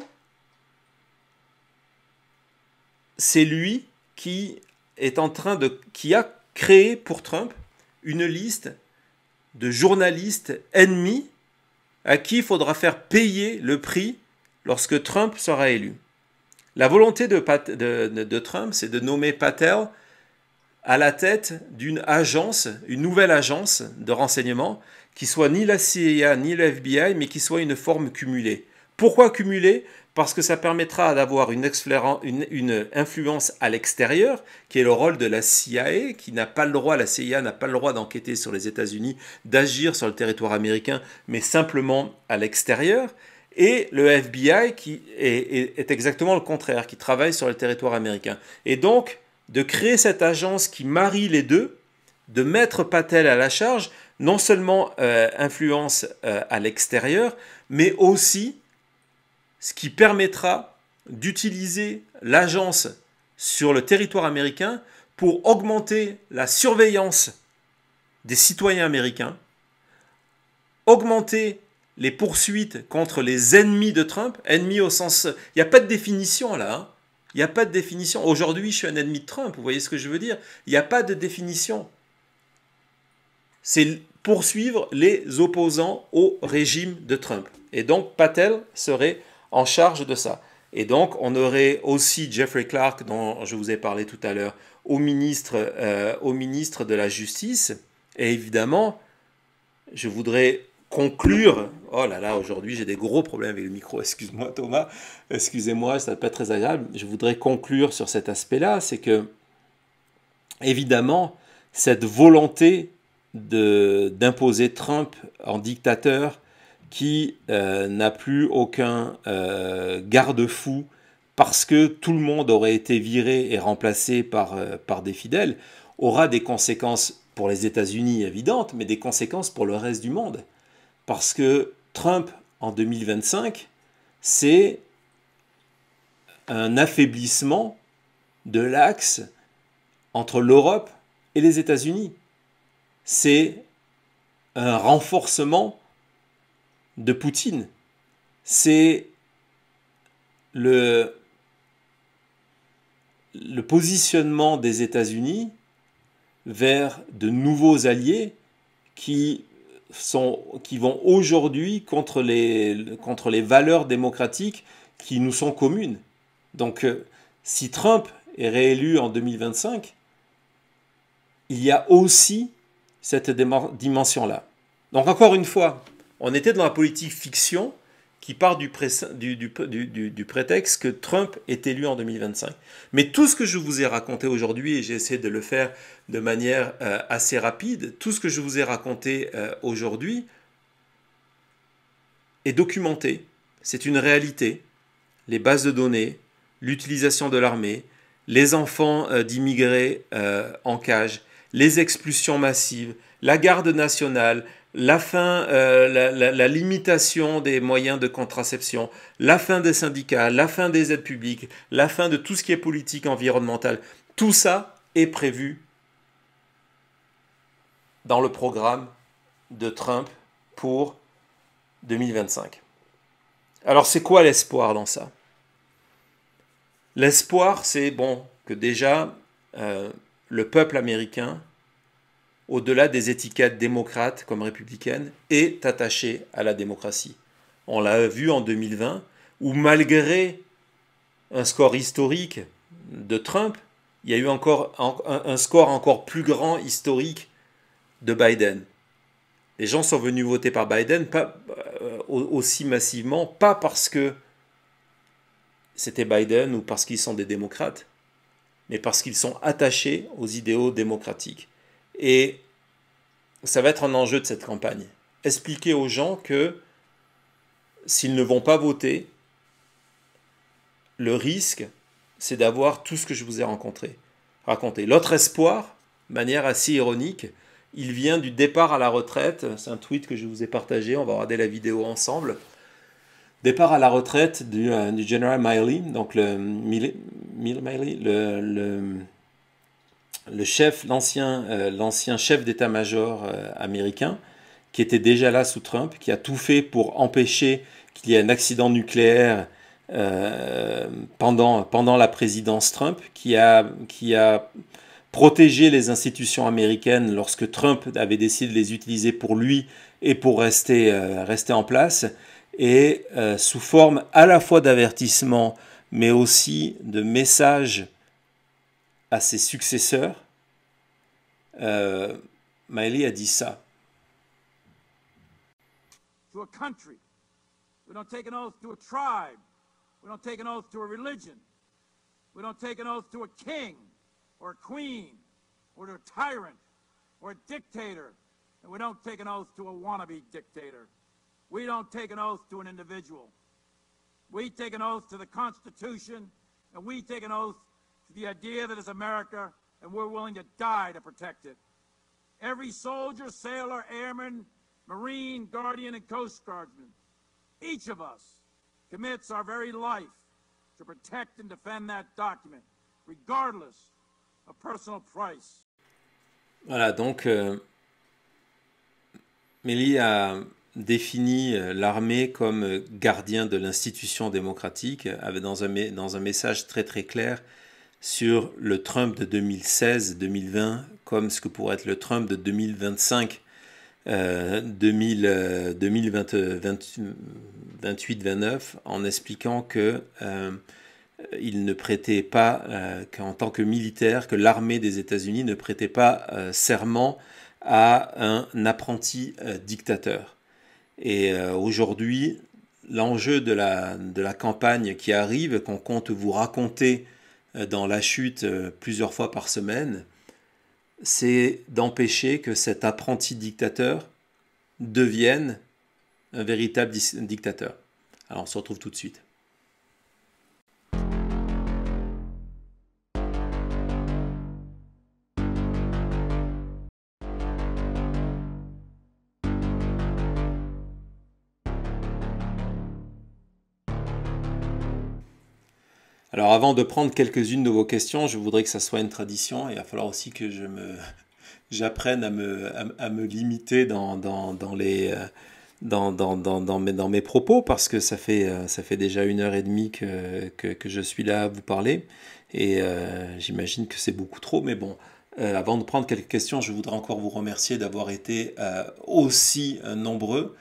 c'est lui qui a créé pour Trump une liste de journalistes ennemis à qui il faudra faire payer le prix lorsque Trump sera élu. La volonté de Trump, c'est de nommer Patel à la tête d'une agence, une nouvelle agence de renseignement, qui soit ni la CIA ni le FBI, mais qui soit une forme cumulée. Pourquoi cumulée ? Parce que ça permettra d'avoir une influence à l'extérieur, qui est le rôle de la CIA, qui n'a pas le droit, la CIA n'a pas le droit d'enquêter sur les États-Unis, d'agir sur le territoire américain, mais simplement à l'extérieur. Et le FBI qui est exactement le contraire, qui travaille sur le territoire américain. Et donc, de créer cette agence qui marie les deux, de mettre Patel à la charge, non seulement influence à l'extérieur, mais aussi ce qui permettra d'utiliser l'agence sur le territoire américain pour augmenter la surveillance des citoyens américains, augmenter les poursuites contre les ennemis de Trump, ennemis au sens... Il n'y a pas de définition là, hein. Il n'y a pas de définition. Aujourd'hui, je suis un ennemi de Trump, vous voyez ce que je veux dire ? Il n'y a pas de définition. C'est poursuivre les opposants au régime de Trump. Et donc, Patel serait en charge de ça. Et donc, on aurait aussi Jeffrey Clark, dont je vous ai parlé tout à l'heure, au ministre de la Justice. Et évidemment, je voudrais conclure... Oh là là, aujourd'hui, j'ai des gros problèmes avec le micro. Excuse-moi, Thomas. Excusez-moi, ça ne va pas être très agréable. Je voudrais conclure sur cet aspect-là. C'est que, évidemment, cette volonté d'imposer Trump en dictateur qui n'a plus aucun garde-fou parce que tout le monde aurait été viré et remplacé par des fidèles, aura des conséquences pour les États-Unis évidentes, mais des conséquences pour le reste du monde. Parce que Trump, en 2025, c'est un affaiblissement de l'axe entre l'Europe et les États-Unis. C'est un renforcement de Poutine. C'est le positionnement des États-Unis vers de nouveaux alliés qui vont aujourd'hui contre les valeurs démocratiques qui nous sont communes. Donc, si Trump est réélu en 2025, il y a aussi cette dimension-là. Donc, encore une fois, on était dans la politique fiction qui part du prétexte que Trump est élu en 2025. Mais tout ce que je vous ai raconté aujourd'hui, et j'ai essayé de le faire de manière assez rapide, tout ce que je vous ai raconté aujourd'hui est documenté. C'est une réalité. Les bases de données, l'utilisation de l'armée, les enfants d'immigrés en cage, les expulsions massives, la garde nationale, la limitation des moyens de contraception, la fin des syndicats, la fin des aides publiques, la fin de tout ce qui est politique environnementale, tout ça est prévu dans le programme de Trump pour 2025. Alors c'est quoi l'espoir dans ça? L'espoir, c'est que déjà le peuple américain, au-delà des étiquettes démocrates comme républicaines, est attaché à la démocratie. On l'a vu en 2020, où malgré un score historique de Trump, il y a eu encore un score encore plus grand historique de Biden. Les gens sont venus voter par Biden pas aussi massivement, pas parce que c'était Biden ou parce qu'ils sont des démocrates, mais parce qu'ils sont attachés aux idéaux démocratiques. Et ça va être un enjeu de cette campagne. Expliquer aux gens que s'ils ne vont pas voter, le risque, c'est d'avoir tout ce que je vous ai raconté. L'autre espoir, de manière assez ironique, il vient du départ à la retraite. C'est un tweet que je vous ai partagé, on va regarder la vidéo ensemble. Départ à la retraite du général Milley, donc le chef, l'ancien chef d'état-major américain, qui était déjà là sous Trump, qui a tout fait pour empêcher qu'il y ait un accident nucléaire pendant la présidence Trump, qui a protégé les institutions américaines lorsque Trump avait décidé de les utiliser pour lui et pour rester en place, et sous forme à la fois d'avertissement, mais aussi de messages à ses successeurs, Milley a dit ça. To a country. We don't take an oath to a tribe. We don't take an oath to a religion. We don't take an oath to a king or a queen or to a tyrant or a dictator. And we don't take an oath to a wannabe dictator. We don't take an oath to an individual. We take an oath to the Constitution, and we take an oath to the idea that it's America, and we're willing to die to protect it. Every soldier, sailor, airman, Marine, Guardian, and Coast Guardsman, each of us commits our very life to protect and defend that document, regardless of personal price. Voilà, donc Milley a défini l'armée comme gardien de l'institution démocratique, dans un message très très clair sur le Trump de 2016-2020 comme ce que pourrait être le Trump de 2025, 2028-29, en expliquant que il ne prêtait pas, qu'en tant que militaire, que l'armée des États-Unis ne prêtait pas serment à un apprenti dictateur. Et aujourd'hui, l'enjeu de la campagne qui arrive, qu'on compte vous raconter dans La Chute plusieurs fois par semaine, c'est d'empêcher que cet apprenti dictateur devienne un véritable dictateur. Alors on se retrouve tout de suite. Alors avant de prendre quelques-unes de vos questions, je voudrais que ça soit une tradition. Il va falloir aussi que j'apprenne à me limiter dans mes propos, parce que ça fait déjà 1 heure et demie que je suis là à vous parler. Et j'imagine que c'est beaucoup trop, mais bon. Avant de prendre quelques questions, je voudrais encore vous remercier d'avoir été aussi nombreux.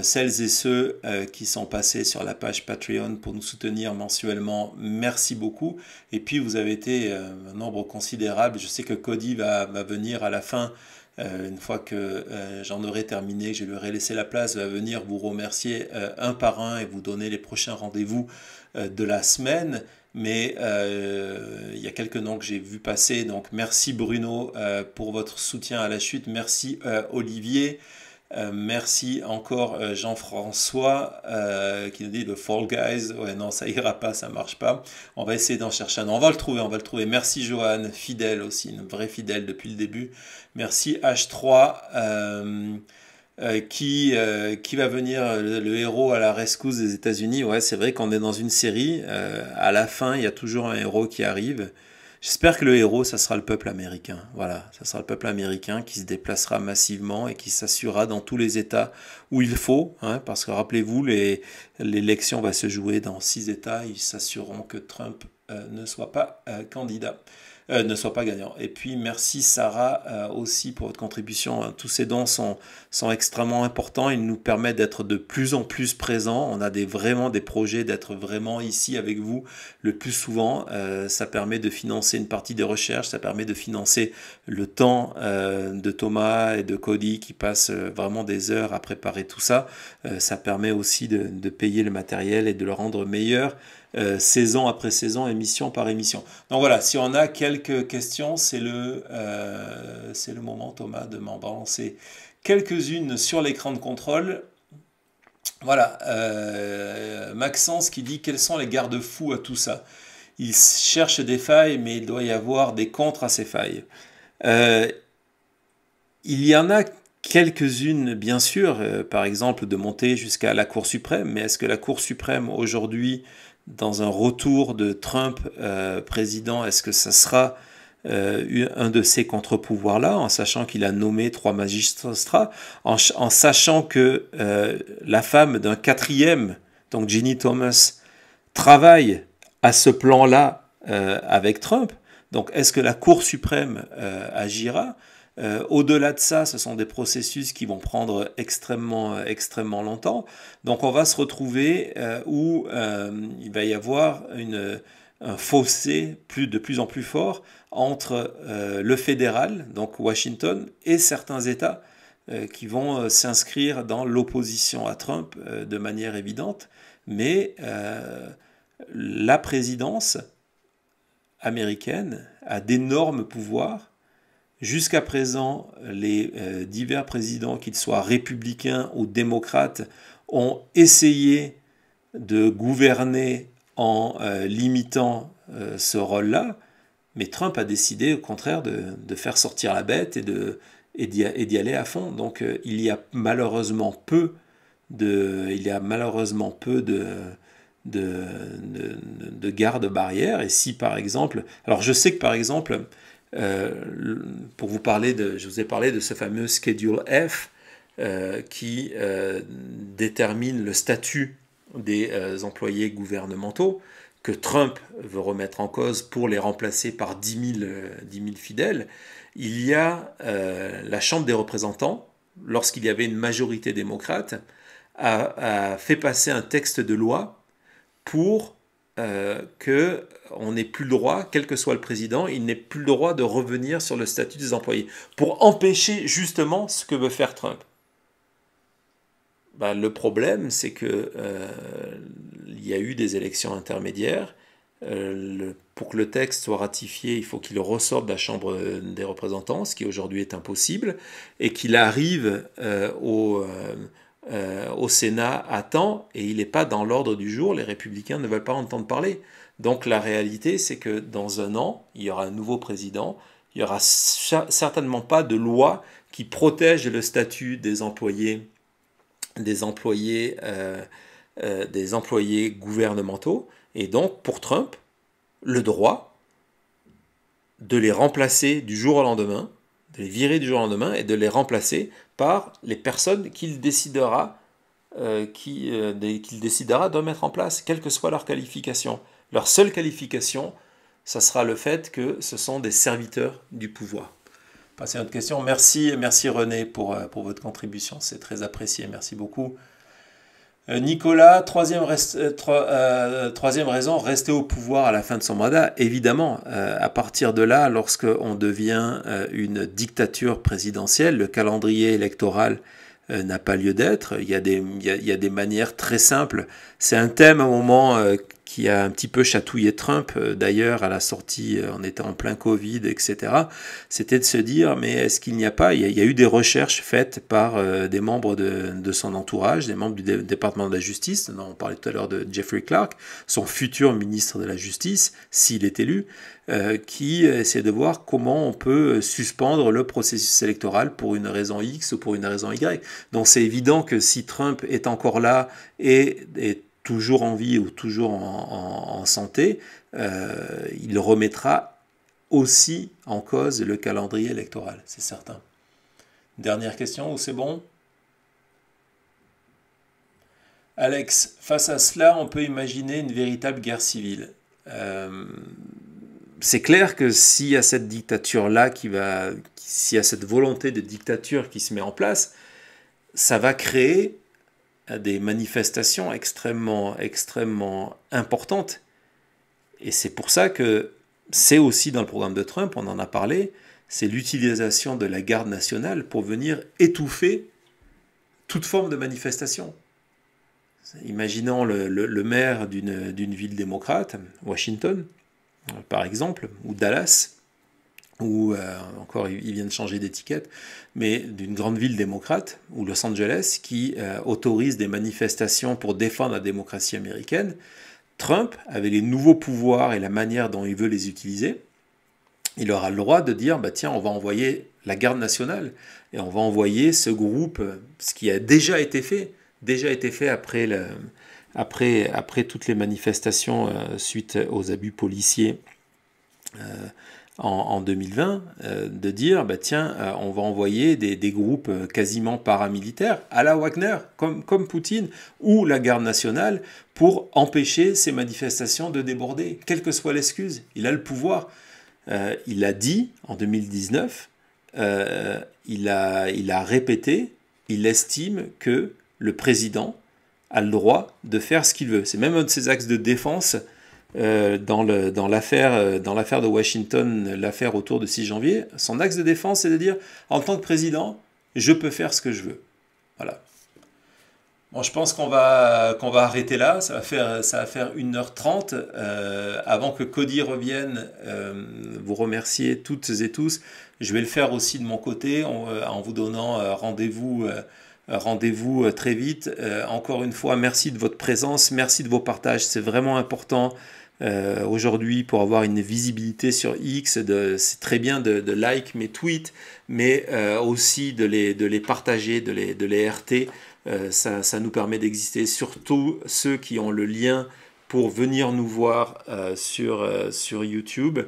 Celles et ceux qui sont passés sur la page Patreon pour nous soutenir mensuellement, merci beaucoup. Et puis vous avez été un nombre considérable. Je sais que Cody va venir à la fin, une fois que j'en aurai terminé, que je lui aurai laissé la place, va venir vous remercier un par un et vous donner les prochains rendez-vous de la semaine. Mais il y a quelques noms que j'ai vu passer. Donc merci Bruno pour votre soutien à la chute. Merci Olivier. Merci encore Jean-François qui nous dit le Fall Guys. Ouais, non, ça ira pas, ça marche pas. On va essayer d'en chercher un. On va le trouver. Merci Johan, fidèle aussi, une vraie fidèle depuis le début. Merci H3 qui va venir, le héros à la rescousse des États-Unis. Ouais, c'est vrai qu'on est dans une série. À la fin, il y a toujours un héros qui arrive. J'espère que le héros, ça sera le peuple américain. Voilà, ça sera le peuple américain qui se déplacera massivement et qui s'assurera dans tous les États où il faut, hein, parce que rappelez-vous, l'élection va se jouer dans 6 États. Ils s'assureront que Trump ne soit pas candidat. Ne soit pas gagnant. Et puis merci Sarah aussi pour votre contribution. Tous ces dons sont extrêmement importants. Ils nous permettent d'être de plus en plus présents. On a vraiment des projets d'être vraiment ici avec vous le plus souvent. Ça permet de financer une partie des recherches. Ça permet de financer le temps de Thomas et de Cody qui passent vraiment des heures à préparer tout ça. Ça permet aussi de payer le matériel et de le rendre meilleur. Saison après saison, émission par émission. Donc voilà, si on a quelques questions, c'est le moment, Thomas, de m'en balancer quelques-unes sur l'écran de contrôle. Voilà, Maxence qui dit quels sont les garde-fous à tout ça. Il cherche des failles, mais il doit y avoir des contres à ces failles. Il y en a quelques-unes, bien sûr, par exemple de monter jusqu'à la Cour suprême, mais est-ce que la Cour suprême aujourd'hui, dans un retour de Trump président, est-ce que ça sera un de ces contre-pouvoirs-là, en sachant qu'il a nommé 3 magistrats, en sachant que la femme d'un 4e, donc Ginny Thomas, travaille à ce plan-là avec Trump. Donc est-ce que la Cour suprême agira ? Au-delà de ça, ce sont des processus qui vont prendre extrêmement longtemps. Donc on va se retrouver où il va y avoir un fossé de plus en plus fort entre le fédéral, donc Washington, et certains États qui vont s'inscrire dans l'opposition à Trump de manière évidente. Mais la présidence américaine a d'énormes pouvoirs. Jusqu'à présent, les divers présidents, qu'ils soient républicains ou démocrates, ont essayé de gouverner en limitant ce rôle-là, mais Trump a décidé au contraire de faire sortir la bête et d'y aller à fond. Donc il y a malheureusement peu de garde-barrières. Et si par exemple, alors je sais que par exemple, pour vous parler je vous ai parlé de ce fameux Schedule F qui détermine le statut des employés gouvernementaux que Trump veut remettre en cause pour les remplacer par 10 000 fidèles. Il y a la Chambre des représentants, lorsqu'il y avait une majorité démocrate, a fait passer un texte de loi pour qu'on n'ait plus le droit, quel que soit le président, il n'ait plus le droit de revenir sur le statut des employés, pour empêcher justement ce que veut faire Trump. Ben, le problème, c'est que il y a eu des élections intermédiaires. Pour que le texte soit ratifié, il faut qu'il ressorte de la Chambre des représentants, ce qui aujourd'hui est impossible, et qu'il arrive au Sénat à temps, et il n'est pas dans l'ordre du jour. Les républicains ne veulent pas entendre parler. Donc la réalité, c'est que dans un an, il y aura un nouveau président, il n'y aura certainement pas de loi qui protège le statut des employés gouvernementaux. Et donc, pour Trump, le droit de les remplacer du jour au lendemain, de les virer du jour au lendemain et de les remplacer par les personnes qu'il décidera de mettre en place, quelle que soit leur qualification. Leur seule qualification, ça sera le fait que ce sont des serviteurs du pouvoir. Passez à notre question. Merci René pour votre contribution, c'est très apprécié, merci beaucoup. Nicolas, troisième raison, rester au pouvoir à la fin de son mandat. Évidemment, à partir de là, lorsqu'on devient une dictature présidentielle, le calendrier électoral n'a pas lieu d'être. Il y a des manières très simples. C'est un thème à un moment qui a un petit peu chatouillé Trump, d'ailleurs, à la sortie, on était en plein Covid, etc. C'était de se dire, mais est-ce qu'il n'y a pas... Il y a eu des recherches faites par des membres de son entourage, des membres du département de la justice. On parlait tout à l'heure de Jeffrey Clark, son futur ministre de la Justice, s'il est élu, qui essaie de voir comment on peut suspendre le processus électoral pour une raison X ou pour une raison Y. Donc c'est évident que si Trump est encore là et est toujours en vie ou toujours en santé, il remettra aussi en cause le calendrier électoral, c'est certain. Dernière question, ou c'est bon ? Alex, face à cela, on peut imaginer une véritable guerre civile. C'est clair que s'il y a cette dictature-là s'il y a cette volonté de dictature qui se met en place, ça va créer des manifestations extrêmement importantes. Et c'est pour ça que c'est aussi dans le programme de Trump, on en a parlé, c'est l'utilisation de la garde nationale pour venir étouffer toute forme de manifestation. Imaginons le maire d'une ville démocrate, Washington, par exemple, ou Dallas, ou encore ils viennent changer d'étiquette, mais d'une grande ville démocrate, ou Los Angeles, qui autorise des manifestations pour défendre la démocratie américaine. Trump, avec les nouveaux pouvoirs et la manière dont il veut les utiliser, il aura le droit de dire, bah tiens, on va envoyer la garde nationale, et on va envoyer ce groupe, ce qui a déjà été fait après toutes les manifestations suite aux abus policiers en 2020, de dire, bah tiens, on va envoyer des groupes quasiment paramilitaires à la Wagner, comme Poutine, ou la garde nationale, pour empêcher ces manifestations de déborder, quelle que soit l'excuse. Il a le pouvoir. Il a dit, en 2019, il a répété, il estime que le président a le droit de faire ce qu'il veut. C'est même un de ses axes de défense dans l'affaire de Washington, l'affaire autour de 6 janvier. Son axe de défense, c'est de dire, en tant que président, je peux faire ce que je veux. Voilà. Bon, je pense qu'on va arrêter là. Ça va faire 1h30. Avant que Cody revienne, vous remercier toutes et tous. Je vais le faire aussi de mon côté en vous donnant rendez-vous très vite. Encore une fois, merci de votre présence, merci de vos partages. C'est vraiment important aujourd'hui pour avoir une visibilité sur X. C'est très bien de like mes tweets, mais aussi de les partager, de les RT. Ça nous permet d'exister, surtout ceux qui ont le lien pour venir nous voir sur YouTube.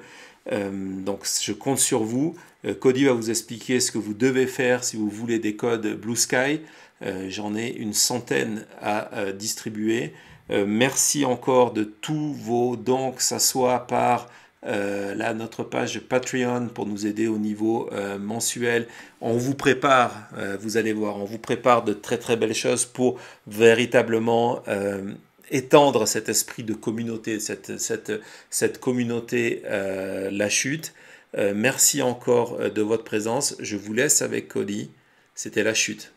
Donc je compte sur vous. Cody va vous expliquer ce que vous devez faire si vous voulez des codes Blue Sky. J'en ai une centaine à distribuer. Merci encore de tous vos dons, que ça soit par notre page Patreon pour nous aider au niveau mensuel. On vous prépare, vous allez voir, on vous prépare de très très belles choses pour véritablement étendre cet esprit de communauté, cette communauté La Chute. Merci encore de votre présence. Je vous laisse avec Cody. C'était La Chute.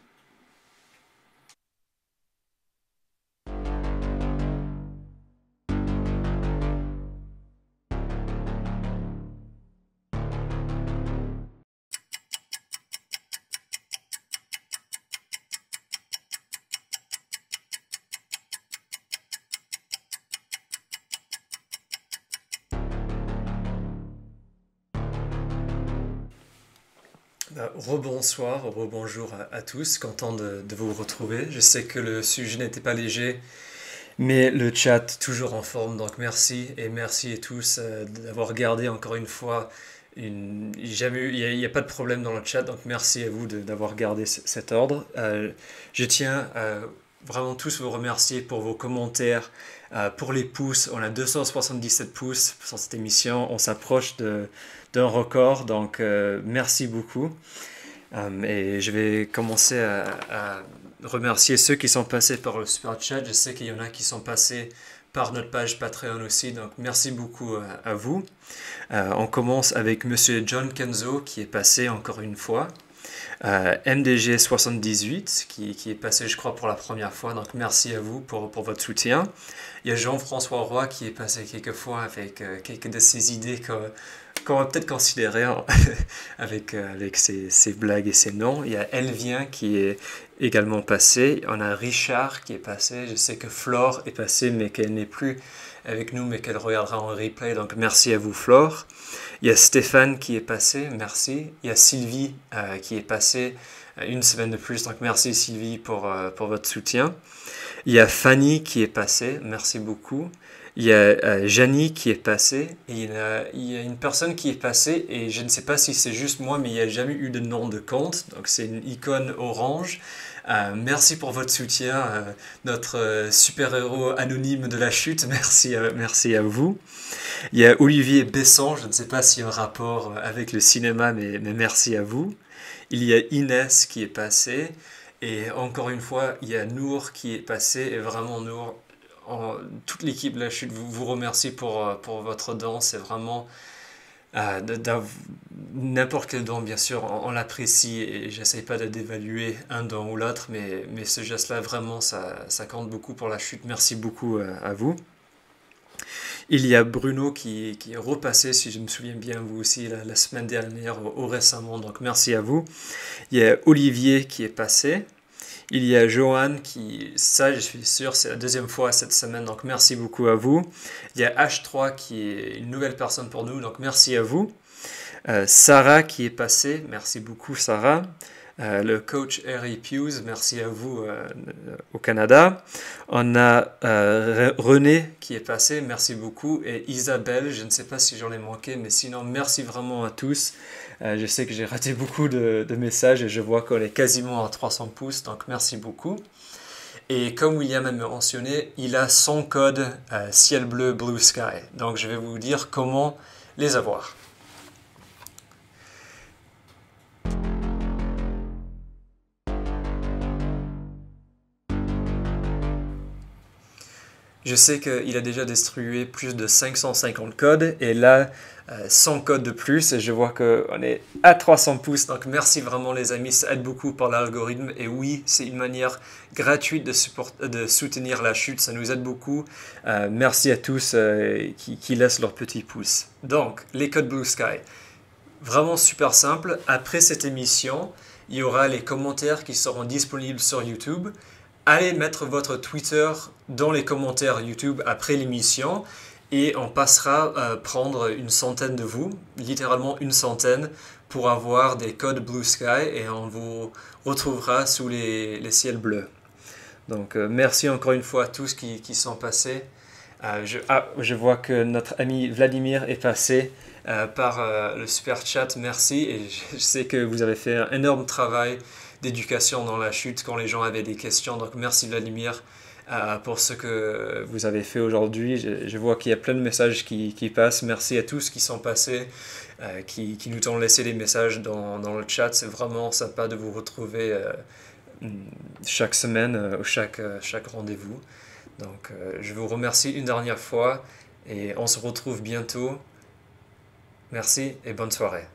Rebonsoir, rebonjour à tous, content de vous retrouver. Je sais que le sujet n'était pas léger Mais le chat, toujours en forme, donc merci. Et merci à tous d'avoir regardé encore une fois. Il n'y a pas de problème dans le chat, donc merci à vous d'avoir gardé cet ordre. Je tiens vraiment tous vous remercier pour vos commentaires, pour les pouces. On a 277 pouces sur cette émission. On s'approche d'un record, donc merci beaucoup. Et je vais commencer à remercier ceux qui sont passés par le super chat. Je sais qu'il y en a qui sont passés par notre page Patreon aussi, donc merci beaucoup à vous. On commence avec Monsieur John Kenzo qui est passé encore une fois. MDG78 qui est passé je crois pour la première fois, donc merci à vous pour votre soutien. Il y a Jean-François Roy qui est passé quelques fois avec quelques de ses idées qu'on va peut-être considérer avec ses blagues et ses noms. Il y a Elvien qui est également passé. On a Richard qui est passé. Je sais que Flore est passée, mais qu'elle n'est plus avec nous, mais qu'elle regardera en replay. Donc merci à vous, Flore. Il y a Stéphane qui est passé. Merci. Il y a Sylvie qui est passée une semaine de plus. Donc merci Sylvie pour votre soutien. Il y a Fanny qui est passée. Merci beaucoup. Il y a Janie qui est passée, et il y a une personne qui est passée, et je ne sais pas si c'est juste moi, mais il n'y a jamais eu de nom de compte, donc c'est une icône orange. Merci pour votre soutien, notre super-héros anonyme de la chute, merci à vous. Il y a Olivier Besson, je ne sais pas s'il y a un rapport avec le cinéma, mais merci à vous. Il y a Inès qui est passée, et encore une fois, il y a Nour qui est passé, et vraiment Nour, toute l'équipe de la chute vous remercie pour votre don. C'est vraiment n'importe quel don, bien sûr, on l'apprécie et j'essaie pas de dévaluer un don ou l'autre, mais ce geste-là, vraiment, ça compte beaucoup pour la chute. Merci beaucoup à vous. Il y a Bruno qui est repassé, si je me souviens bien, vous aussi, la semaine dernière ou récemment, donc merci à vous. Il y a Olivier qui est passé. Il y a Johan ça je suis sûr, c'est la deuxième fois cette semaine, donc merci beaucoup à vous. Il y a H3 qui est une nouvelle personne pour nous, donc merci à vous. Sarah qui est passée, merci beaucoup Sarah. Le coach Harry Hughes, merci à vous au Canada. On a René qui est passé, merci beaucoup. Et Isabelle, je ne sais pas si j'en ai manqué, mais sinon merci vraiment à tous. Je sais que j'ai raté beaucoup de messages et je vois qu'on est quasiment à 300 pouces, donc merci beaucoup. Et comme William a mentionné, il a son code Ciel Bleu Blue Sky. Donc je vais vous dire comment les avoir. Je sais qu'il a déjà distribué plus de 550 codes et là, 100 codes de plus et je vois qu'on est à 300 pouces. Donc merci vraiment les amis, ça aide beaucoup pour l'algorithme et oui, c'est une manière gratuite de soutenir la chute, ça nous aide beaucoup. Merci à tous qui laissent leur petit pouce. Donc, les codes Blue Sky, vraiment super simple. Après cette émission, il y aura les commentaires qui seront disponibles sur YouTube. Allez mettre votre Twitter dans les commentaires YouTube après l'émission et on passera prendre une centaine de vous, littéralement une centaine, pour avoir des codes Blue Sky et on vous retrouvera sous les ciels bleus. Donc merci encore une fois à tous qui sont passés. Je vois que notre ami Vladimir est passé par le super chat, merci et je sais que vous avez fait un énorme travail d'éducation dans la chute quand les gens avaient des questions. Donc merci Vladimir pour ce que vous avez fait aujourd'hui. Je vois qu'il y a plein de messages qui passent. Merci à tous qui sont passés, qui nous ont laissé des messages dans le chat. C'est vraiment sympa de vous retrouver chaque semaine, chaque rendez-vous. Donc je vous remercie une dernière fois et on se retrouve bientôt. Merci et bonne soirée.